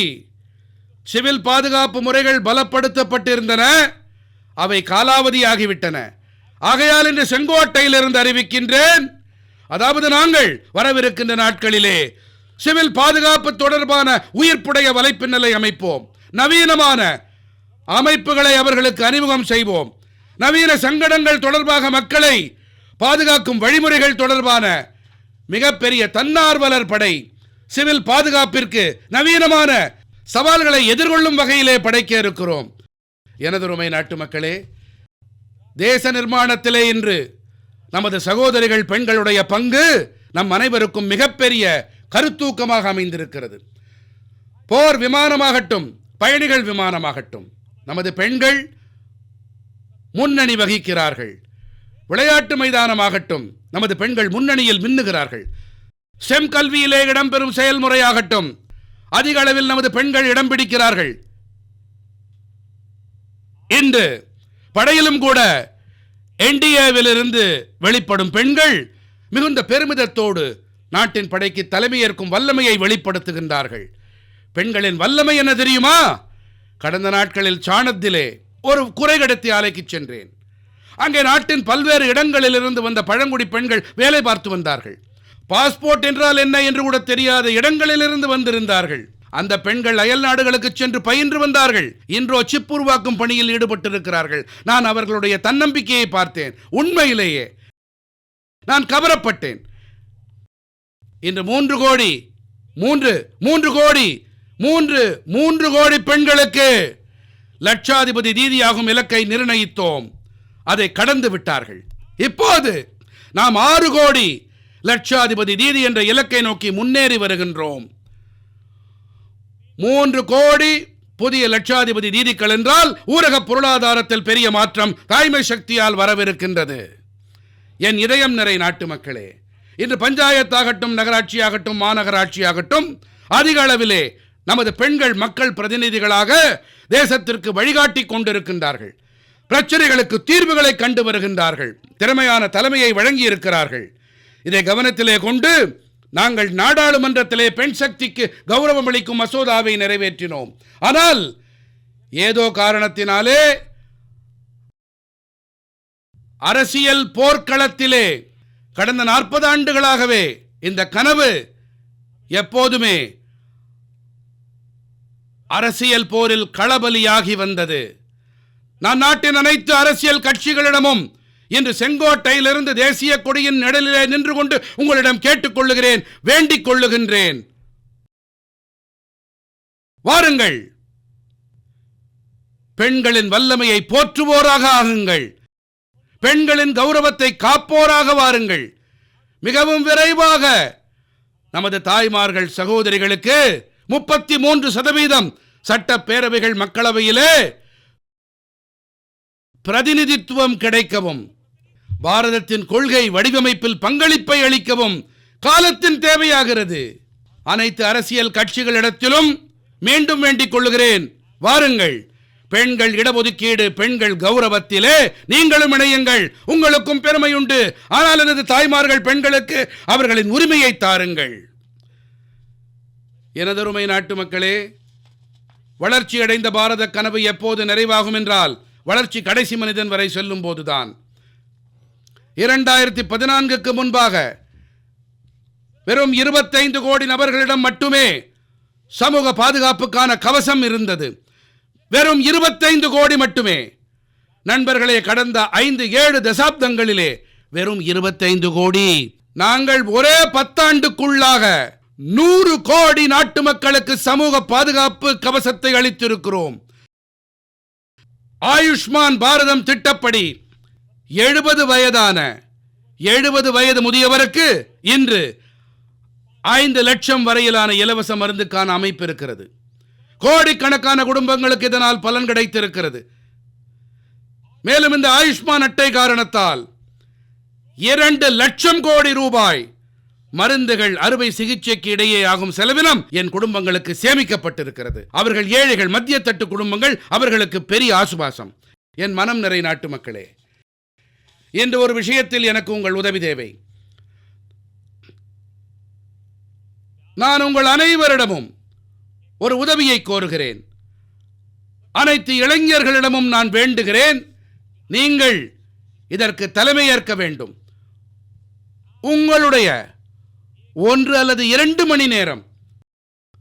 சிவில் பாதுகாப்பு முறைகள் பலப்படுத்தப்பட்டிருந்தன. அவை காலாவதியாகிவிட்டன. ஆகையால் இன்று செங்கோட்டையிலிருந்து அறிவிக்கின்றேன், அதாவது நாங்கள் வரவிருக்கின்ற நாட்களிலே சிவில் பாதுகாப்பு தொடர்பான உயிர்ப்புடைய வலைப்பின்னலை அமைப்போம். நவீனமான அமைப்புகளை அவர்களுக்கு அறிமுகம் செய்வோம். நவீன சங்கடங்கள் தொடர்பாக மக்களை பாதுகாக்கும் வழிமுறைகள் தொடர்பான மிகப்பெரிய தன்னார்வலர் படை சிவில் பாதுகாப்பிற்கு நவீனமான சவால்களை எதிர்கொள்ளும் வகையிலே படைக்க இருக்கிறோம். எனதருமை நாட்டு மக்களே, தேச நிர்மாணத்திலே இன்று நமது சகோதரிகள் பெண்களுடைய பங்கு நம் அனைவருக்கும் மிகப்பெரிய கருத்தூக்கமாக அமைந்திருக்கிறது. போர் விமானமாகட்டும், பயணிகள் விமானமாகட்டும், நமது பெண்கள் முன்னணி வகிக்கிறார்கள். விளையாட்டு மைதானமாகட்டும், நமது பெண்கள் முன்னணியில் மின்னுகிறார்கள். செம் கல்வியிலே இடம்பெறும் செயல்முறையாகட்டும், அதிக அளவில் நமது பெண்கள் இடம் பிடிக்கிறார்கள். இன்று படையிலும் கூட என்டிஏவில் இருந்து வெளிப்படும் பெண்கள் மிகுந்த பெருமிதத்தோடு நாட்டின் படைக்கு தலைமையேற்கும் வல்லமையை வெளிப்படுத்துகின்றார்கள். பெண்களின் வல்லமை என்ன தெரியுமா? கடந்த நாட்களில் சாணத்திலே ஒரு குறைகடத்தி ஆலைக்கு சென்றேன். அங்கே நாட்டின் பல்வேறு இடங்களில் இருந்து வந்த பழங்குடி பெண்கள் வேலை பார்த்து வந்தார்கள். பாஸ்போர்ட் என்றால் என்ன என்று கூட தெரியாத இடங்களில் இருந்து வந்திருந்தார்கள். அந்த பெண்கள் அயல் நாடுகளுக்கு சென்று பயின்று வந்தார்கள். இன்றோ சிப் உருவாக்கும் பணியில் ஈடுபட்டிருக்கிறார்கள். நான் அவர்களுடைய தன்னம்பிக்கையை பார்த்தேன். உண்மையிலேயே நான் கவரப்பட்டேன். இன்று 3 கோடி பெண்களுக்கு லட்சாதிபதி தீதியாகும் இலக்கை நிர்ணயித்தோம். அதை கடந்து விட்டார்கள். இப்போது நாம் 6 கோடி லட்சாதிபதி தீதி என்ற இலக்கை நோக்கி முன்னேறி வருகின்றோம். 3 கோடி புதிய லட்சாதிபதி தீதிகள் என்றால் ஊரக பொருளாதாரத்தில் பெரிய மாற்றம் தாய்மை சக்தியால் வரவிருக்கின்றது. என் இதயம் நிறை நாட்டு மக்களே, இன்று பஞ்சாயத்தாகட்டும், நகராட்சியாகட்டும், மாநகராட்சியாகட்டும், அதிக அளவிலே நமது பெண்கள் மக்கள் பிரதிநிதிகளாக தேசத்திற்கு வழிகாட்டி கொண்டிருக்கின்றார்கள். பிரச்சனைகளுக்கு தீர்வுகளை கண்டு வருகின்றார்கள். திறமையான தலைமையை வழங்கி இருக்கிறார்கள். இதை கவனத்திலே கொண்டு நாங்கள் நாடாளுமன்றத்திலே பெண் சக்திக்கு கௌரவம் அளிக்கும் மசோதாவை நிறைவேற்றினோம். ஆனால் ஏதோ காரணத்தினாலே அரசியல் போர்க்களத்திலே கடந்த 40 ஆண்டுகளாகவே இந்த கனவு எப்போதுமே அரசியல் போரில் களபலியாகி வந்தது. நான் நாட்டின் அனைத்து அரசியல் கட்சிகளிடமும் இன்று செங்கோட்டையிலிருந்து தேசிய கொடியின் நிழலிலே நின்று கொண்டு உங்களிடம் கேட்டுக்கொள்ளுகிறேன், வேண்டிக் கொள்ளுகின்றேன். வாருங்கள், பெண்களின் வல்லமையை போற்றுவோராக ஆகுங்கள். பெண்களின் கௌரவத்தை காப்போராக வாருங்கள். மிகவும் விரைவாக நமது தாய்மார்கள் சகோதரிகளுக்கு 33% சட்டப்பேரவைகள் மக்களவையிலே பிரதிநிதித்துவம் கிடைக்கவும், பாரதத்தின் கொள்கை வடிவமைப்பில் பங்களிப்பை அளிக்கவும் காலத்தின் தேவையாகிறது. அனைத்து அரசியல் கட்சிகளிடத்திலும் மீண்டும் வேண்டிக் கொள்ளுகிறேன், வாருங்கள், பெண்கள் இடஒதுக்கீடு, பெண்கள் கௌரவத்திலே நீங்களும் இணையுங்கள், உங்களுக்கும் பெருமை உண்டு. ஆனால் எனது தாய்மார்கள், பெண்களுக்கு அவர்களின் உரிமையை தாருங்கள். எனதருமை நாட்டு மக்களே, வளர்ச்சி அடைந்த பாரத கனவு எப்போது நிறைவாகும் என்றால் வளர்ச்சி கடைசி மனிதன் வரை செல்லும் போதுதான். 2014க்கு முன்பாக வெறும் 25 கோடி நபர்களிடம் மட்டுமே சமூக பாதுகாப்புக்கான கவசம் இருந்தது. வெறும் 25 கோடி மட்டுமே. நண்பர்களே, கடந்த 5-7 தசாப்தங்களிலே வெறும் 25 கோடி. நாங்கள் ஒரே 10 ஆண்டுக்குள்ளாக 100 கோடி நாட்டு மக்களுக்கு சமூக பாதுகாப்பு கவசத்தை அளித்திருக்கிறோம். ஆயுஷ்மான் பாரதம் திட்டப்படி 70 வயது முதியவருக்கு இன்று 5 லட்சம் வரையிலான இலவச மருந்துக்கான அமைப்பு இருக்கிறது. கோடிக்கணக்கான குடும்பங்களுக்கு இதனால் பலன் கிடைத்திருக்கிறது. மேலும் இந்த ஆயுஷ்மான் அட்டை காரணத்தால் 2 லட்சம் கோடி ரூபாய் மருந்துகள், அறுவை சிகிச்சைக்கு இடையே ஆகும் செலவினம் என் குடும்பங்களுக்கு சேமிக்கப்பட்டிருக்கிறது. அவர்கள் ஏழைகள், மத்திய தட்டு குடும்பங்கள், அவர்களுக்கு பெரிய ஆசுவாசம். என் மனம் நிறை நாட்டு மக்களே, இன்று ஒரு விஷயத்தில் எனக்கு உங்கள் உதவி தேவை. நான் உங்கள் அனைவரிடமும் ஒரு உதவியை கோருகிறேன். அனைத்து இளைஞர்களிடமும் நான் வேண்டுகிறேன், நீங்கள் இதற்கு தலைமையேற்க வேண்டும். உங்களுடைய 1 அல்லது 2 மணி நேரம்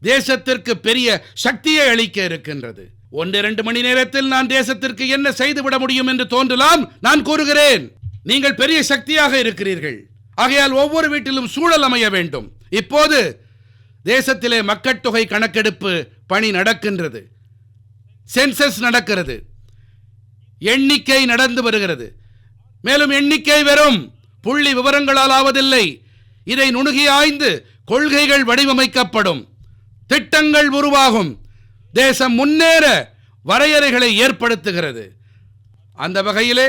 தேசத்திற்கு பெரிய சக்தியை அளிக்க இருக்கின்றது. 1-2 மணி நேரத்தில் நான் தேசத்திற்கு என்ன செய்துவிட முடியும் என்று தோன்றலாம். நான் கூறுகிறேன், நீங்கள் பெரிய சக்தியாக இருக்கிறீர்கள். ஆகையால் ஒவ்வொரு வீட்டிலும் சூழல் அமைய வேண்டும். இப்போது தேசத்திலே மக்கட்தொகை கணக்கெடுப்பு பணி நடக்கின்றது. சென்சஸ் நடக்கிறது. எண்ணிக்கை நடந்து வருகிறது. மேலும் எண்ணிக்கை வெறும் புள்ளி விவரங்களால் ஆவதில்லை. இதை நுணுகி ஆய்ந்து கொள்கைகள் வடிவமைக்கப்படும், திட்டங்கள் உருவாகும், தேசம் முன்னேற வரையறைகளை ஏற்படுத்துகிறது. அந்த வகையிலே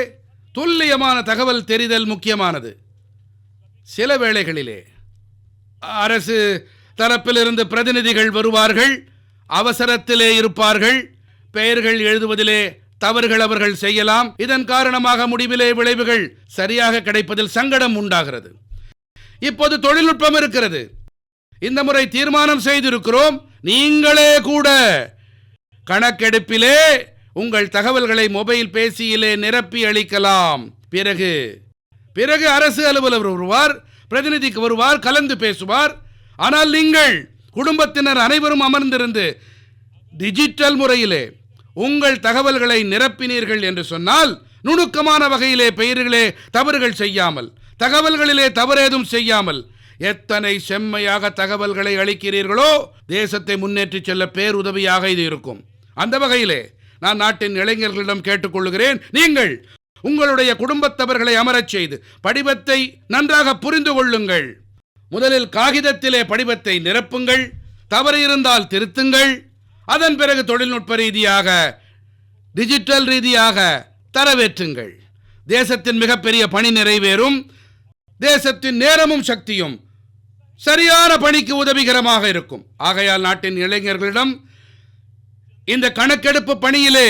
துல்லியமான தகவல் தெரிதல் முக்கியமானது. சில வேளைகளிலே அரசு தரப்பிலிருந்து பிரதிநிதிகள் வருவார்கள், அவசரத்திலே இருப்பார்கள், பெயர்கள் எழுதுவதிலே தவறுகள் அவர்கள் செய்யலாம். இதன் காரணமாக முடிவிலே விளைவுகள் சரியாக கிடைப்பதில் சங்கடம் உண்டாகிறது. இப்போது தொழில்நுட்பம் இருக்கிறது. இந்த முறை தீர்மானம் செய்திருக்கிறோம், நீங்களே கூட கணக்கெடுப்பிலே உங்கள் தகவல்களை மொபைல் பேசியிலே நிரப்பி அளிக்கலாம். பிறகு அரசு அலுவலர் வருவார், பிரதிநிதிக்கு வருவார், கலந்து பேசுவார். ஆனால் நீங்கள் குடும்பத்தினர் அனைவரும் அமர்ந்திருந்து டிஜிட்டல் முறையிலே உங்கள் தகவல்களை நிரப்பினீர்கள் என்று சொன்னால், நுணுக்கமான வகையிலே பெயர்களே தவறுகள் செய்யாமல், தகவல்களிலே தவறேதும் செய்யாமல் எத்தனை செம்மையாக தகவல்களை அளிக்கிறீர்களோ தேசத்தை முன்னேற்றி செல்ல பேருதவியாக இது இருக்கும். அந்த வகையிலே நான் நாட்டின் இளைஞர்களிடம் கேட்டுக்கொள்கிறேன், நீங்கள் உங்களுடைய குடும்பத்தவர்களை அமரச் செய்து படிவத்தை நன்றாக புரிந்து கொள்ளுங்கள். முதலில் காகிதத்திலே படிவத்தை நிரப்புங்கள், தவறு இருந்தால் திருத்துங்கள். அதன் பிறகு தொழில்நுட்ப ரீதியாக, டிஜிட்டல் ரீதியாக தரவேற்றுங்கள். தேசத்தின் மிகப்பெரிய பணி நிறைவேறும். தேசத்தின் நேரமும் சக்தியும் சரியான பணிக்கு உதவிகரமாக இருக்கும். ஆகையால் நாட்டின் இளைஞர்களிடம் இந்த கணக்கெடுப்பு பணியிலே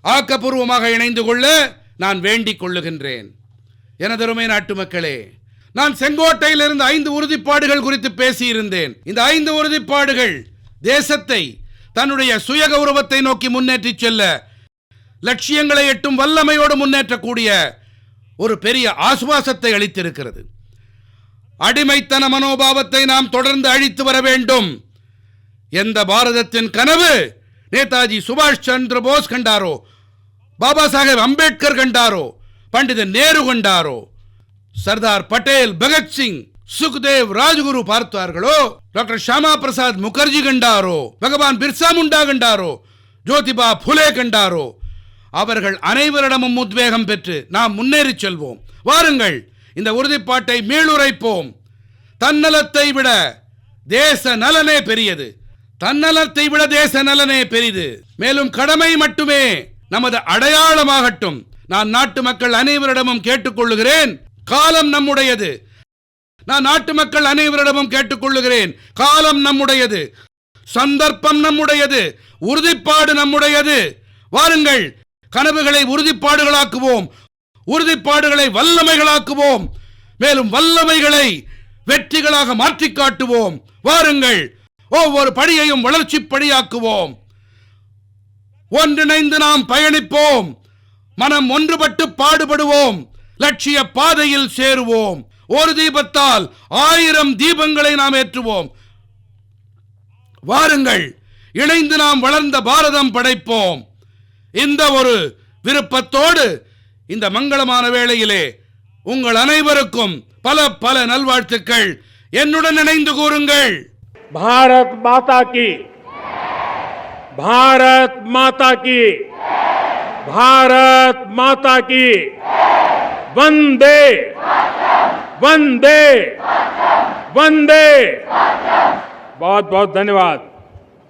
ஆக்கப்பூர்வமாக இணைந்து கொள்ள நான் வேண்டிக் கொள்ளுகின்றேன். எனதருமை நாட்டு மக்களே, நான் செங்கோட்டையிலிருந்து 5 உறுதிப்பாடுகள் குறித்து பேசியிருந்தேன். இந்த 5 உறுதிப்பாடுகள் தேசத்தை தன்னுடைய சுய கௌரவத்தை நோக்கி முன்னேற்றி செல்ல, லட்சியங்களை எட்டும் வல்லமையோடு முன்னேற்றக்கூடிய ஒரு பெரிய ஆசுவாசத்தை அளித்திருக்கிறது. அடிமைத்தன மனோபாவத்தை நாம் தொடர்ந்து அழித்து வர வேண்டும். எந்த பாரதத்தின் கனவு நேதாஜி சுபாஷ் சந்திர போஸ் கண்டாரோ, பாபா சாஹேப் அம்பேத்கர் கண்டாரோ, பண்டிதர் நேரு கண்டாரோ, சர்தார் பட்டேல், பகத்சிங், சுக்தேவ், ராஜ்குரு பார்த்தார்களோ, டாக்டர் ஷாமா பிரசாத் முகர்ஜி கண்டாரோ, பகவான் பிர்சா முண்டா கண்டாரோ, ஜோதிபா புலே கண்டாரோ, அவர்கள் அனைவரிடமும் உத்வேகம் பெற்று நாம் முன்னேறி செல்வோம். வாருங்கள், இந்த உறுதிப்பாட்டை மீளுரைப்போம். தன்னலத்தை விட தேச நலனே பெரியது. தன்னலத்தை விட தேச நலனே பெரிது. மேலும் கடமை மட்டுமே நமது அடையாளமாகட்டும். நான் நாட்டு மக்கள் அனைவரிடமும் கேட்டுக்கொள்ளுகிறேன், காலம் நம்முடையது. நான் நாட்டு மக்கள் அனைவரிடமும் கேட்டுக்கொள்ளுகிறேன், காலம் நம்முடையது, சந்தர்ப்பம் நம்முடையது, உறுதிப்பாடு நம்முடையது. வாருங்கள், கனவுகளை உறுதிப்பாடுகளாக்குவோம், உறுதிப்பாடுகளை வல்லமைகளாக்குவோம், மேலும் வல்லமைகளை வெற்றிகளாக மாற்றிக் காட்டுவோம். வாருங்கள், ஒவ்வொரு படியையும் வளர்ச்சி படியாக்குவோம். ஒன்றிணைந்து நாம் பயணிப்போம், மனம் ஒன்றுபட்டு பாடுபடுவோம், லட்சிய பாதையில் சேருவோம். ஒரு தீபத்தால் 1000 தீபங்களை நாம் ஏற்றுவோம். வாருங்கள், இணைந்து நாம் வளர்ந்த பாரதம் படைப்போம். இந்த ஒரு விருப்பத்தோடு இந்த மங்களமான வேளையிலே உங்கள் அனைவருக்கும் பல பல நல்வாழ்த்துக்கள். என்னுடன் இணைந்து கூறுங்கள். பாரத் மாதா கி, பாரத் மாதா கி, பாரத் மாதா கி, வந்தே वंदे वंदे। बहुत बहुत धन्यवाद।